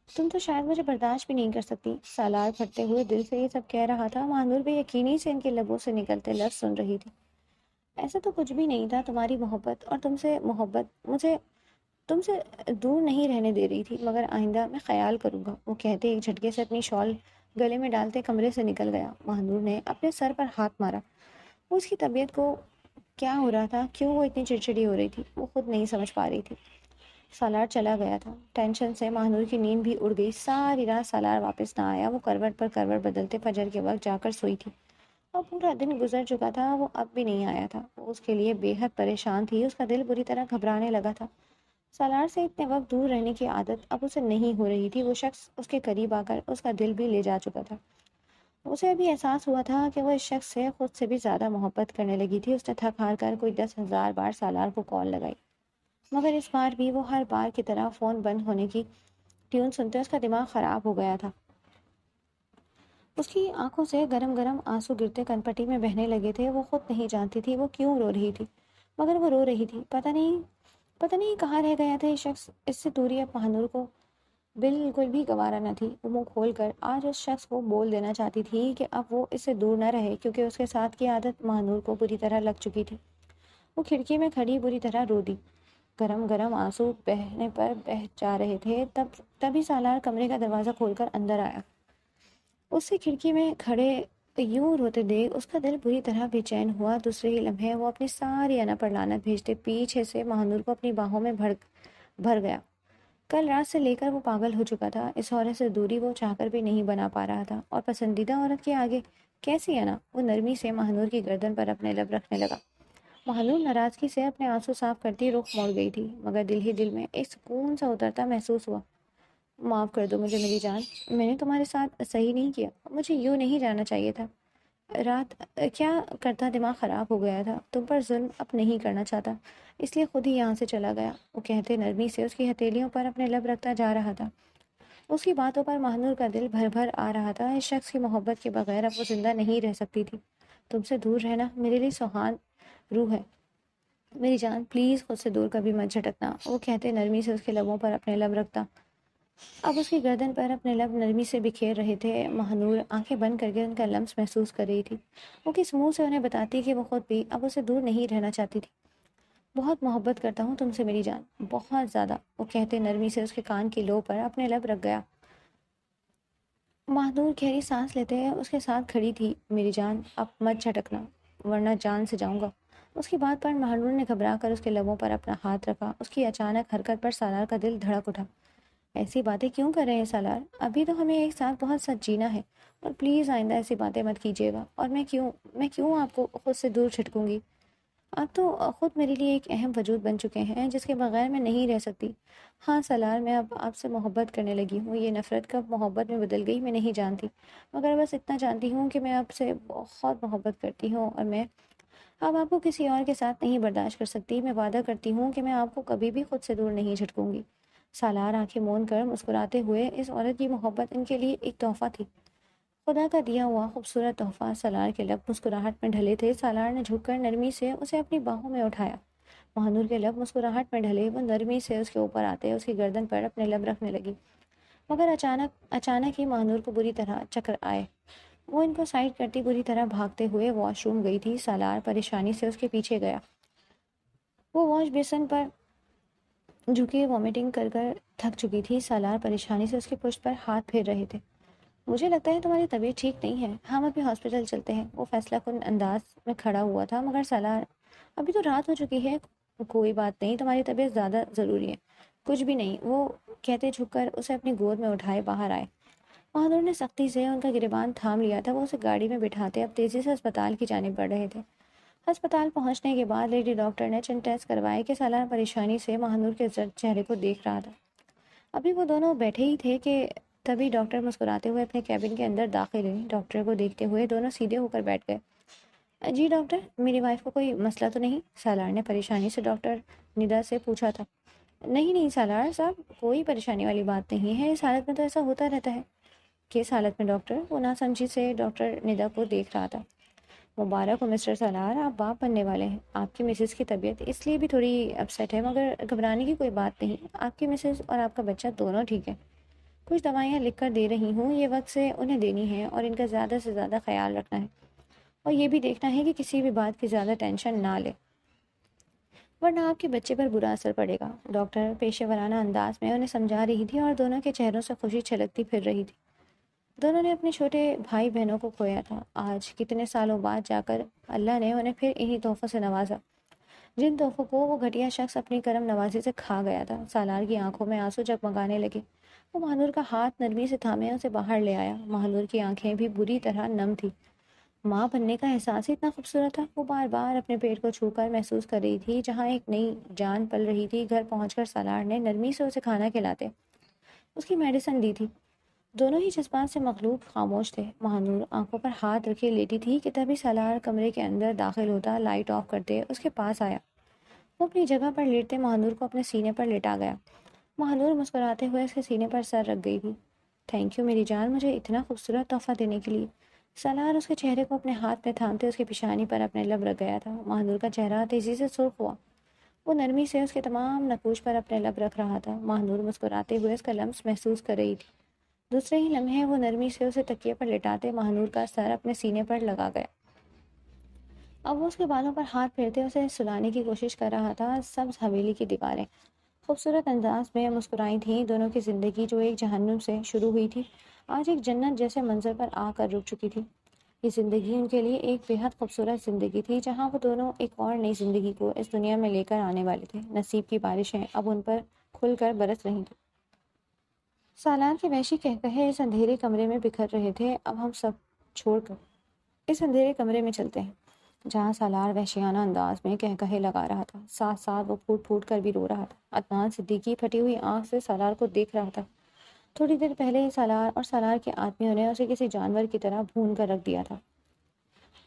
تم تو شاید مجھے برداشت بھی نہیں کر سکتی۔ سالار پھٹتے ہوئے دل سے یہ سب کہہ رہا تھا۔ ماہنور بے یقینی سے ان کے لبوں سے نکلتے لفظ سن رہی تھی۔ ایسا تو کچھ بھی نہیں تھا، تمہاری محبت اور تم سے محبت مجھے تم سے دور نہیں رہنے دے رہی تھی، مگر آئندہ میں خیال کروں گا، وہ کہتے ایک جھٹکے سے اپنی شال گلے میں ڈالتے کمرے سے نکل گیا۔ مہنور نے اپنے سر پر ہاتھ مارا۔ وہ اس کی طبیعت کو کیا ہو رہا تھا، کیوں وہ اتنی چڑچڑی ہو رہی تھی، وہ خود نہیں سمجھ پا رہی تھی۔ سالار چلا گیا تھا، ٹینشن سے مہنور کی نیند بھی اڑ گئی۔ ساری رات سالار واپس نہ آیا، وہ کروٹ پر کروٹ بدلتے فجر کے وقت جا کر سوئی تھی، اور پورا دن گزر چکا تھا، وہ اب بھی نہیں آیا تھا۔ وہ اس کے لیے بے حد پریشان تھی، اس کا دل بری طرح گھبرانے لگا تھا۔ سالار سے اتنے وقت دور رہنے کی عادت اب اسے نہیں ہو رہی تھی، وہ شخص اس کے قریب آ کر اس کا دل بھی لے جا چکا تھا۔ اسے ابھی احساس ہوا تھا کہ وہ اس شخص سے خود سے بھی زیادہ محبت کرنے لگی تھی۔ اس نے تھک ہار کر کوئی 10,000 بار سالار کو کال لگائی، مگر اس بار بھی وہ ہر بار کی طرح فون بند ہونے کی ٹیون سنتے اس کا دماغ خراب ہو گیا تھا۔ اس کی آنکھوں سے گرم گرم آنسو گرتے کنپٹی میں بہنے لگے تھے۔ وہ خود نہیں جانتی تھی وہ کیوں رو رہی تھی، مگر وہ رو رہی تھی۔ پتہ نہیں کہاں رہ گیا تھا یہ شخص۔ اس سے دوری اب مہنور کو بالکل بھی گوارا نہ تھی۔ وہ منہ کھول کر آج اس شخص کو بول دینا چاہتی تھی کہ اب وہ اس سے دور نہ رہے، کیونکہ اس کے ساتھ کی عادت مہنور کو بری طرح لگ چکی تھی۔ وہ کھڑکی میں کھڑی بری طرح رو دی، گرم گرم آنسو بہنے پر بہہ جا رہے تھے۔ تبھی سالار کمرے کا دروازہ کھول کر اندر آیا۔ اس سے کھڑکی میں کھڑے یوں روتے دیکھ اس کا دل بری طرح بے چین ہوا۔ دوسرے ہی لمحے وہ اپنی ساری انا پر لعنت بھیجتے پیچھے سے مہنور کو اپنی باہوں میں بھر گیا۔ کل رات سے لے کر وہ پاگل ہو چکا تھا۔ اس عورت سے دوری وہ چاہ کر بھی نہیں بنا پا رہا تھا، اور پسندیدہ عورت کے آگے کیسی انا؟ وہ نرمی سے مہنور کی گردن پر اپنے لب رکھنے لگا۔ مہنور ناراضگی سے اپنے آنسو صاف کرتی رخ موڑ گئی تھی، مگر دل ہی دل میں ایک سکون سا اترتا محسوس ہوا۔ معاف کر دو مجھے میری جان، میں نے تمہارے ساتھ صحیح نہیں کیا، مجھے یوں نہیں جانا چاہیے تھا۔ رات کیا کرتا دماغ خراب ہو گیا تھا، تم پر ظلم اب نہیں کرنا چاہتا، اس لیے خود ہی یہاں سے چلا گیا، وہ کہتے نرمی سے اس کی ہتھیلیوں پر اپنے لب رکھتا جا رہا تھا۔ اس کی باتوں پر مہنور کا دل بھر بھر آ رہا تھا۔ اس شخص کی محبت کے بغیر اب وہ زندہ نہیں رہ سکتی تھی۔ تم سے دور رہنا میرے لیے سوہان روح ہے میری جان، پلیز خود سے دور کبھی مت جھٹکنا، وہ کہتے نرمی سے اس کے لبوں پر اپنے لب رکھتا۔ اب اس کی گردن پر اپنے لب نرمی سے بکھیر رہے تھے۔ مہنور آنکھیں بند کر کے ان کا لمس محسوس کر رہی تھی۔ وہ کس منہ سے انہیں بتاتی کہ وہ خود بھی اب اسے دور نہیں رہنا چاہتی تھی۔ بہت محبت کرتا ہوں تم سے میری جان، بہت زیادہ، وہ کہتے نرمی سے اس کے کان کی لو پر اپنے لب رکھ گیا۔ مہنور گہری سانس لیتے اس کے ساتھ کھڑی تھی۔ میری جان اب مت جھٹکنا ورنہ جان سے جاؤں گا۔ اس کی بات پر مہنور نے گھبرا کر اس کے لبوں پر اپنا ہاتھ رکھا۔ اس کی اچانک حرکت پر سالار کا دل دھڑک اٹھا۔ ایسی باتیں کیوں کر رہے ہیں سالار؟ ابھی تو ہمیں ایک ساتھ بہت سچ جینا ہے، اور پلیز آئندہ ایسی باتیں مت کیجیے گا۔ اور میں کیوں آپ کو خود سے دور چھٹکوں گی؟ آپ تو خود میرے لیے ایک اہم وجود بن چکے ہیں جس کے بغیر میں نہیں رہ سکتی۔ ہاں سالار، میں اب آپ سے محبت کرنے لگی ہوں، یہ نفرت کب محبت میں بدل گئی میں نہیں جانتی، مگر بس اتنا جانتی ہوں کہ میں آپ سے بہت محبت کرتی ہوں، اور میں اب آپ کو کسی اور کے ساتھ نہیں برداشت کر سکتی۔ میں وعدہ کرتی ہوں کہ میں آپ کو کبھی بھی خود سے دور نہیں جھٹکوں گی۔ سالار آنکھیں مون کر مسکراتے ہوئے، اس عورت کی محبت ان کے لیے ایک تحفہ تھی، خدا کا دیا ہوا خوبصورت تحفہ۔ سالار کے لب مسکراہٹ میں ڈھلے تھے۔ سالار نے جھک کر نرمی سے اسے اپنی باہوں میں اٹھایا۔ مہنور کے لب مسکراہٹ میں ڈھلے، وہ نرمی سے اس کے اوپر آتے اس کی گردن پر اپنے لب رکھنے لگی، مگر اچانک ہی مہنور کو بری طرح چکر آئے۔ وہ ان کو سائڈ کرتی بری طرح بھاگتے ہوئے واش روم گئی تھی۔ سالار پریشانی سے اس کے پیچھے گیا۔ وہ واش بیسن پر جھکی وامٹنگ کر کر تھک چکی تھی۔ سالار پریشانی سے اس کی پشت پر ہاتھ پھیر رہے تھے۔ مجھے لگتا ہے تمہاری طبیعت ٹھیک نہیں ہے، ہم ابھی ہاسپٹل چلتے ہیں۔ وہ فیصلہ کن انداز میں کھڑا ہوا تھا، مگر سالار ابھی تو رات ہو چکی ہے، کوئی بات نہیں، تمہاری طبیعت زیادہ ضروری ہے۔ کچھ بھی نہیں، وہ کہتے جھک کر اسے اپنی گود میں اٹھائے باہر آئے۔ مہنور نے سختی سے ان کا گریبان تھام لیا تھا۔ وہ اسے گاڑی میں بٹھاتے اب تیزی سے ہسپتال کی جانب بڑھ رہے تھے۔ ہسپتال پہنچنے کے بعد لیڈی ڈاکٹر نے چند ٹیسٹ کروائے کہ سالار پریشانی سے مہنور کے زرد چہرے کو دیکھ رہا تھا۔ ابھی وہ دونوں بیٹھے ہی تھے کہ تبھی ڈاکٹر مسکراتے ہوئے اپنے کیبن کے اندر داخل ہوئی۔ ڈاکٹر کو دیکھتے ہوئے دونوں سیدھے ہو کر بیٹھ گئے۔ جی ڈاکٹر، میری وائف کو کوئی مسئلہ تو نہیں؟ سالار نے پریشانی سے ڈاکٹر ندا سے پوچھا تھا۔ نہیں سالار صاحب، کوئی پریشانی والی بات نہیں ہے، اس حالت میں تو ایسا ہوتا رہتا ہے۔ کس حالت میں ڈاکٹر؟ وہ ناسمجھی سے ڈاکٹر ندا کو دیکھ رہا تھا۔ مبارک ہو مسٹر سالار، آپ باپ بننے والے ہیں۔ آپ کی مسز کی طبیعت اس لیے بھی تھوڑی اپسیٹ ہے، مگر گھبرانے کی کوئی بات نہیں، آپ کی مسز اور آپ کا بچہ دونوں ٹھیک ہے۔ کچھ دوائیاں لکھ کر دے رہی ہوں، یہ وقت سے انہیں دینی ہیں اور ان کا زیادہ سے زیادہ خیال رکھنا ہے۔ اور یہ بھی دیکھنا ہے کہ کسی بھی بات کی زیادہ ٹینشن نہ لے، ورنہ آپ کے بچے پر برا اثر پڑے گا۔ ڈاکٹر پیشہ ورانہ انداز میں انہیں سمجھا رہی تھی اور دونوں کے چہروں سے خوشی چھلکتی پھر رہی تھی۔ دونوں نے اپنے چھوٹے بھائی بہنوں کو کھویا تھا، آج کتنے سالوں بعد جا کر اللہ نے انہیں پھر انہی تحفوں سے نوازا جن تحفوں کو وہ گھٹیا شخص اپنی کرم نوازی سے کھا گیا تھا۔ سالار کی آنکھوں میں آنسو جگمگانے لگے۔ وہ مہنور کا ہاتھ نرمی سے تھامے اسے باہر لے آیا۔ مہنور کی آنکھیں بھی بری طرح نم تھی۔ ماں بننے کا احساس ہی اتنا خوبصورت تھا۔ وہ بار بار اپنے پیٹ کو چھو کر محسوس کر رہی تھی جہاں ایک نئی جان پل رہی تھی۔ گھر پہنچ کر سالار نے نرمی سے اسے کھانا کھلاتے اس کی میڈیسن دی تھی۔ دونوں ہی جذبات سے مغلوب خاموش تھے۔ مہنور آنکھوں پر ہاتھ رکھے لیٹی تھی کہ تبھی سالار کمرے کے اندر داخل ہوتا، لائٹ آف کرتے اس کے پاس آیا۔ وہ اپنی جگہ پر لیٹتے مہنور کو اپنے سینے پر لٹا گیا۔ مہنور مسکراتے ہوئے اس کے سینے پر سر رکھ گئی تھی۔ تھینک یو میری جان، مجھے اتنا خوبصورت تحفہ دینے کے لیے۔ سالار اس کے چہرے کو اپنے ہاتھ میں تھامتے اس کی پیشانی پر اپنے لب رکھ گیا تھا۔ مہنور کا چہرہ تیزی سے سرخ ہوا۔ وہ نرمی سے اس کے تمام نقوش پر اپنے لب رکھ رہا تھا۔ مہنور مسکراتے ہوئے اس کا لمس محسوس کر رہی تھی۔ دوسرے ہی لمحے وہ نرمی سے اسے تکیے پر لٹاتے مہنور کا سر اپنے سینے پر لگا گیا۔ اب وہ اس کے بالوں پر ہاتھ پھیرتے اسے سلانے کی کوشش کر رہا تھا۔ سبز حویلی کی دیواریں خوبصورت انداز میں مسکرائی تھیں۔ دونوں کی زندگی جو ایک جہنم سے شروع ہوئی تھی، آج ایک جنت جیسے منظر پر آ کر رک چکی تھی۔ یہ زندگی ان کے لیے ایک بے حد خوبصورت زندگی تھی جہاں وہ دونوں ایک اور نئی زندگی کو اس دنیا میں لے کر آنے والے تھے۔ نصیب کی بارشیں اب ان پر کھل کر برس رہی تھیں۔ سالار کے وحشی قہقہے اس اندھیرے کمرے میں بکھر رہے تھے۔ اب ہم سب چھوڑ کر اس اندھیرے کمرے میں چلتے ہیں، جہاں سالار وحشیانہ انداز میں قہقہے لگا رہا تھا، ساتھ ساتھ وہ پھوٹ پھوٹ کر بھی رو رہا تھا۔ عدنان صدیقی پھٹی ہوئی آنکھ سے سالار کو دیکھ رہا تھا۔ تھوڑی دیر پہلے ہی سالار اور سالار کے آدمیوں نے اسے کسی جانور کی طرح بھون کر رکھ دیا تھا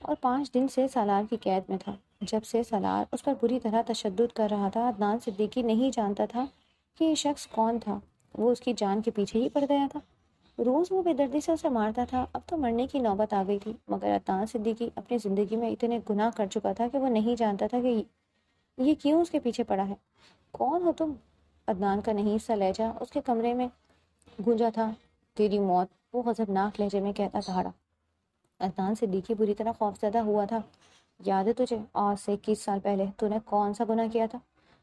اور 5 دن سے سالار کی قید میں تھا۔ جب سے سالار اس پر بری طرح تشدد کر رہا تھا، عدنان صدیقی نہیں جانتا تھا کہ یہ شخص کون تھا۔ وہ اس کی جان کے پیچھے ہی پڑ گیا تھا۔ روز وہ بے دردی سے اسے مارتا تھا، اب تو مرنے کی نوبت آ گئی تھی۔ مگر عدنان صدیقی اپنی زندگی میں اتنے گناہ کر چکا تھا کہ وہ نہیں جانتا تھا کہ یہ کیوں اس کے پیچھے پڑا ہے۔ کون ہو تم؟ عدنان کا نہیں سا لہجہ اس کے کمرے میں گونجا تھا۔ تیری موت، وہ غضبناک لہجے میں کہتا دہاڑا۔ عدنان صدیقی بری طرح خوفزدہ ہوا تھا۔ یاد ہے تجھے آج سے 21 سال پہلے تو نے کون سا گناہ کیا تھا؟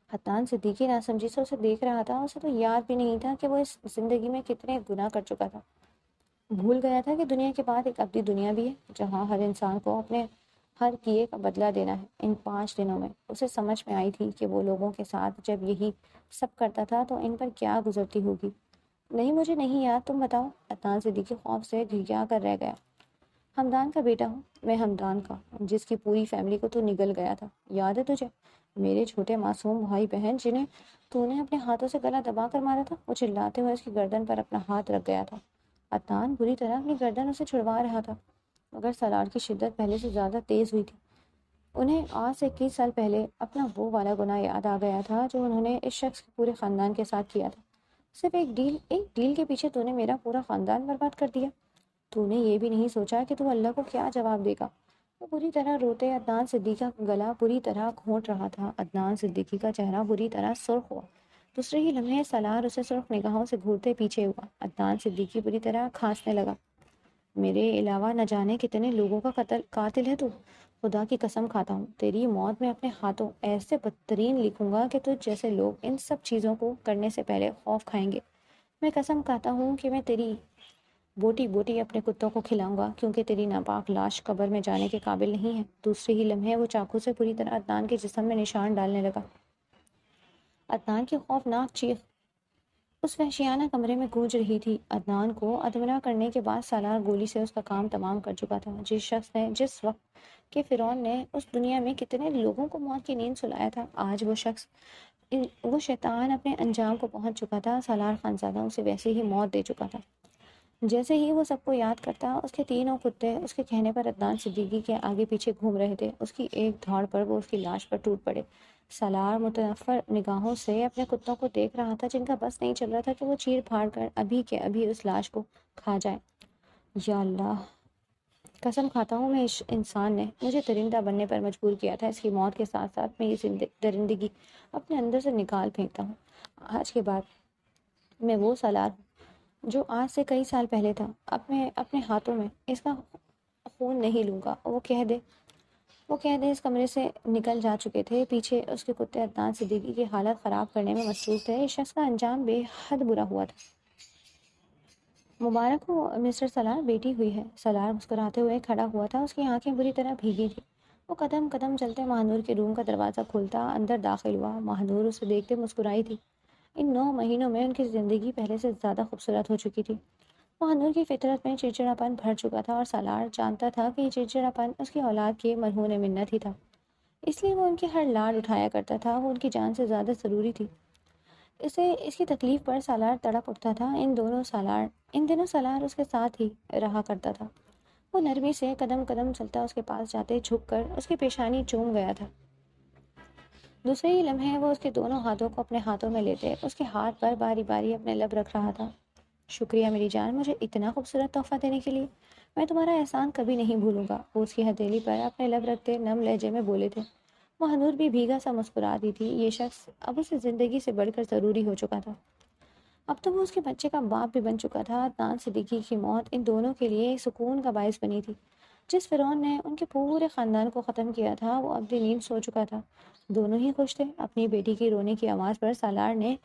عدنان صدیقی ناسمجھی سے اسے دیکھ رہا تھا۔ اسے تو یاد بھی نہیں تھا کہ وہ اس زندگی میں کتنے گناہ کر چکا تھا۔ بھول گیا تھا کہ دنیا کے بعد ایک ابدی دنیا بھی ہے، جہاں ہر انسان کو اپنے ہر کیے کا بدلہ دینا ہے۔ ان 5 دنوں میں اسے سمجھ میں آئی تھی کہ وہ لوگوں کے ساتھ جب یہی سب کرتا تھا تو ان پر کیا گزرتی ہوگی۔ نہیں، مجھے نہیں یاد، تم بتاؤ۔ عدنان صدیقی خوف سے گھگیا کر رہ گیا۔ ہمدان کا بیٹا ہوں میں، ہمدان کا، جس کی پوری فیملی کو تو نگل گیا تھا۔ یاد ہے تجھے میرے چھوٹے معصوم بھائی بہن جنہیں تو نے اپنے ہاتھوں سے گلا دبا کر مارا تھا؟ وہ چلاتے ہوئے اس کی گردن پر اپنا ہاتھ رکھ گیا تھا۔ عدنان بری طرح اپنی گردن اسے چھڑوا رہا تھا، مگر سالار کی شدت پہلے سے زیادہ تیز ہوئی تھی۔ انہیں آج سے 21 سال پہلے اپنا وہ والا گناہ یاد آ گیا تھا جو انہوں نے اس شخص کے پورے خاندان کے ساتھ کیا تھا۔ صرف ایک ڈیل کے پیچھے تو نے میرا پورا خاندان برباد کر دیا۔ تو نے یہ بھی نہیں سوچا کہ تو اللہ کو کیا جواب دے گا۔ وہ بری طرح روتے عدنان صدیقی کا گلا بری طرح گھونٹ رہا تھا۔ عدنان صدیقی کا چہرہ بری طرح سرخ ہوا۔ دوسرے ہی لمحے سالار اسے سرخ نگاہوں سے گھورتے پیچھے ہوا۔ عدنان صدیقی بری طرح کھانسنے لگا۔ میرے علاوہ نہ جانے کتنے لوگوں کا قاتل ہے تو۔ خدا کی قسم کھاتا ہوں تیری موت میں اپنے ہاتھوں ایسے بدترین لکھوں گا کہ تجھ جیسے لوگ ان سب چیزوں کو کرنے سے پہلے خوف کھائیں گے۔ میں قسم کھاتا ہوں کہ میں تیری بوٹی بوٹی اپنے کتوں کو کھلاؤں گا، کیونکہ تیری ناپاک لاش قبر میں جانے کے قابل نہیں ہے۔ دوسرے ہی لمحے وہ چاقو سے پوری طرح عدنان کے جسم میں نشان ڈالنے لگا۔ عدنان کی خوفناک چیخ اس وحشیانہ کمرے میں گونج رہی تھی۔ عدنان کو ادمرا کرنے کے بعد سالار گولی سے اس کا کام تمام کر چکا تھا۔ جس شخص نے جس وقت کہ فرعون نے اس دنیا میں کتنے لوگوں کو موت کی نیند سلایا تھا، آج وہ شیطان اپنے انجام کو پہنچ چکا تھا۔ سالار خانزادہ اسے ویسے ہی موت دے چکا تھا۔ جیسے ہی وہ سب کو یاد کرتا، اس کے تینوں کتے اس کے کہنے پر عدنان صدیقی کے آگے پیچھے گھوم رہے تھے۔ اس کی ایک دھاڑ پر وہ اس کی لاش پر ٹوٹ پڑے۔ سالار متنفر نگاہوں سے اپنے کتوں کو دیکھ رہا تھا، جن کا بس نہیں چل رہا تھا کہ وہ چیر پھاڑ کر ابھی کے ابھی اس لاش کو کھا جائے۔ یا اللہ، قسم کھاتا ہوں میں اس انسان نے مجھے درندہ بننے پر مجبور کیا تھا۔ اس کی موت کے ساتھ ساتھ میں یہ درندگی اپنے اندر سے نکال پھینکتا ہوں۔ آج کے بعد میں وہ سالار ہوں جو آج سے کئی سال پہلے تھا۔ اپنے ہاتھوں میں اس کا خون نہیں لوں گا، وہ کہہ دے اس کمرے سے نکل جا چکے تھے۔ پیچھے اس کے کتے عدنان صدیقی کی حالت خراب کرنے میں مصروف تھے۔ اس شخص کا انجام بے حد برا ہوا تھا۔ مبارک ہو مسٹر سالار، بیٹی ہوئی ہے۔ سالار مسکراتے ہوئے کھڑا ہوا تھا، اس کی آنکھیں بری طرح بھیگی تھی۔ وہ قدم قدم چلتے ماہنور کے روم کا دروازہ کھولتا اندر داخل ہوا۔ ماہنور اسے دیکھتے مسکرائی تھی۔ ان 9 مہینوں میں ان کی زندگی پہلے سے زیادہ خوبصورت ہو چکی تھی۔ ماہنور کی فطرت میں چڑچڑاپن بھر چکا تھا، اور سالار جانتا تھا کہ یہ چڑچڑاپن اس کی اولاد کی مرہون منت ہی تھا، اس لیے وہ ان کی ہر لاڈ اٹھایا کرتا تھا۔ وہ ان کی جان سے زیادہ ضروری تھی۔ اس کی تکلیف پر سالار تڑپ اٹھتا تھا۔ ان دنوں سالار اس کے ساتھ ہی رہا کرتا تھا۔ وہ نرمی سے قدم قدم چلتا، اس کے پاس جاتے جھک کر اس کی پیشانی چوم گیا تھا۔ دوسرے ہی لمحے وہ اس کے دونوں ہاتھوں کو اپنے ہاتھوں میں لیتے اس کے ہاتھ پر باری باری اپنے لب رکھ رہا تھا۔ شکریہ میری جان، مجھے اتنا خوبصورت تحفہ دینے کے لیے۔ میں تمہارا احسان کبھی نہیں بھولوں گا۔ وہ اس کی ہتھیلی پر اپنے لب رکھتے نم لہجے میں بولے تھے۔ ماہنور بھی بھیگا سا مسکرا دی تھی۔ یہ شخص اب اسے زندگی سے بڑھ کر ضروری ہو چکا تھا۔ اب تو وہ اس کے بچے کا باپ بھی بن چکا تھا۔ عدنان صدیقی کی موت ان دونوں کے لیے ایک سکون کا باعث بنی تھی۔ جس فرعون نے ان کے پورے خاندان کو ختم کیا تھا، وہ اب بھی نیند سو چکا تھا۔ دونوں ہی خوش تھے۔ اپنی بیٹی کی رونے کی آواز پر سالار نے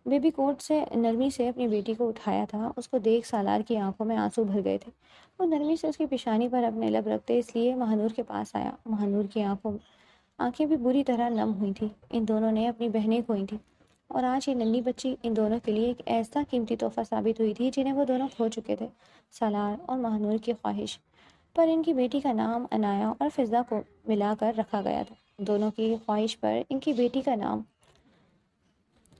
بیبی کوٹ سے نرمی سے اپنی بیٹی کو اٹھایا تھا۔ اس کو دیکھ سالار کی آنکھوں میں آنسو بھر گئے تھے۔ وہ نرمی سے اس کی پیشانی پر اپنے لب رکھتے اس لیے ماہنور کے پاس آیا۔ ماہنور کی آنکھیں بھی بری طرح نم ہوئی تھیں۔ ان دونوں نے اپنی بہنیں کھوئی تھیں، اور آج یہ ننھی بچی ان دونوں کے لیے ایک ایسا قیمتی تحفہ ثابت ہوئی تھی جنہیں وہ دونوں کھو چکے تھے۔ سالار اور ماہنور کی خواہش پر ان کی بیٹی کا نام عنایا اور فضا کو ملا کر رکھا گیا تھا۔ دونوں کی خواہش پر ان کی بیٹی کا نام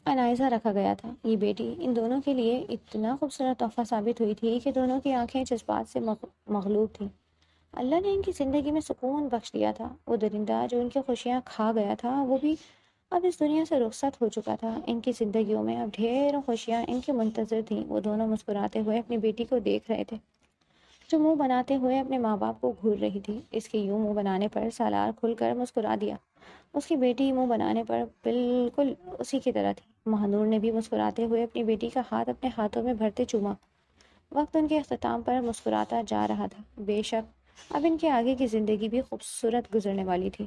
عنائزہ رکھا گیا تھا۔ یہ بیٹی ان دونوں کے لیے اتنا خوبصورت تحفہ ثابت ہوئی تھی کہ دونوں کی آنکھیں جذبات سے مغلوب تھیں۔ اللہ نے ان کی زندگی میں سکون بخش دیا تھا۔ وہ درندہ جو ان کی خوشیاں کھا گیا تھا، وہ بھی اب اس دنیا سے رخصت ہو چکا تھا۔ ان کی زندگیوں میں اب ڈھیروں خوشیاں ان کے منتظر تھیں۔ وہ دونوں مسکراتے ہوئے اپنی بیٹی کو دیکھ رہے تھے، جو منہ بناتے ہوئے اپنے ماں باپ کو گھور رہی تھی۔ اس کے یوں منہ بنانے پر سالار کھل کر مسکرا دیا۔ اس کی بیٹی منہ بنانے پر بالکل اسی کی طرح تھی۔ ماہنور نے بھی مسکراتے ہوئے اپنی بیٹی کا ہاتھ اپنے ہاتھوں میں بھرتے چوما۔ وقت ان کے اختتام پر مسکراتا جا رہا تھا۔ بے شک اب ان کے آگے کی زندگی بھی خوبصورت گزرنے والی تھی۔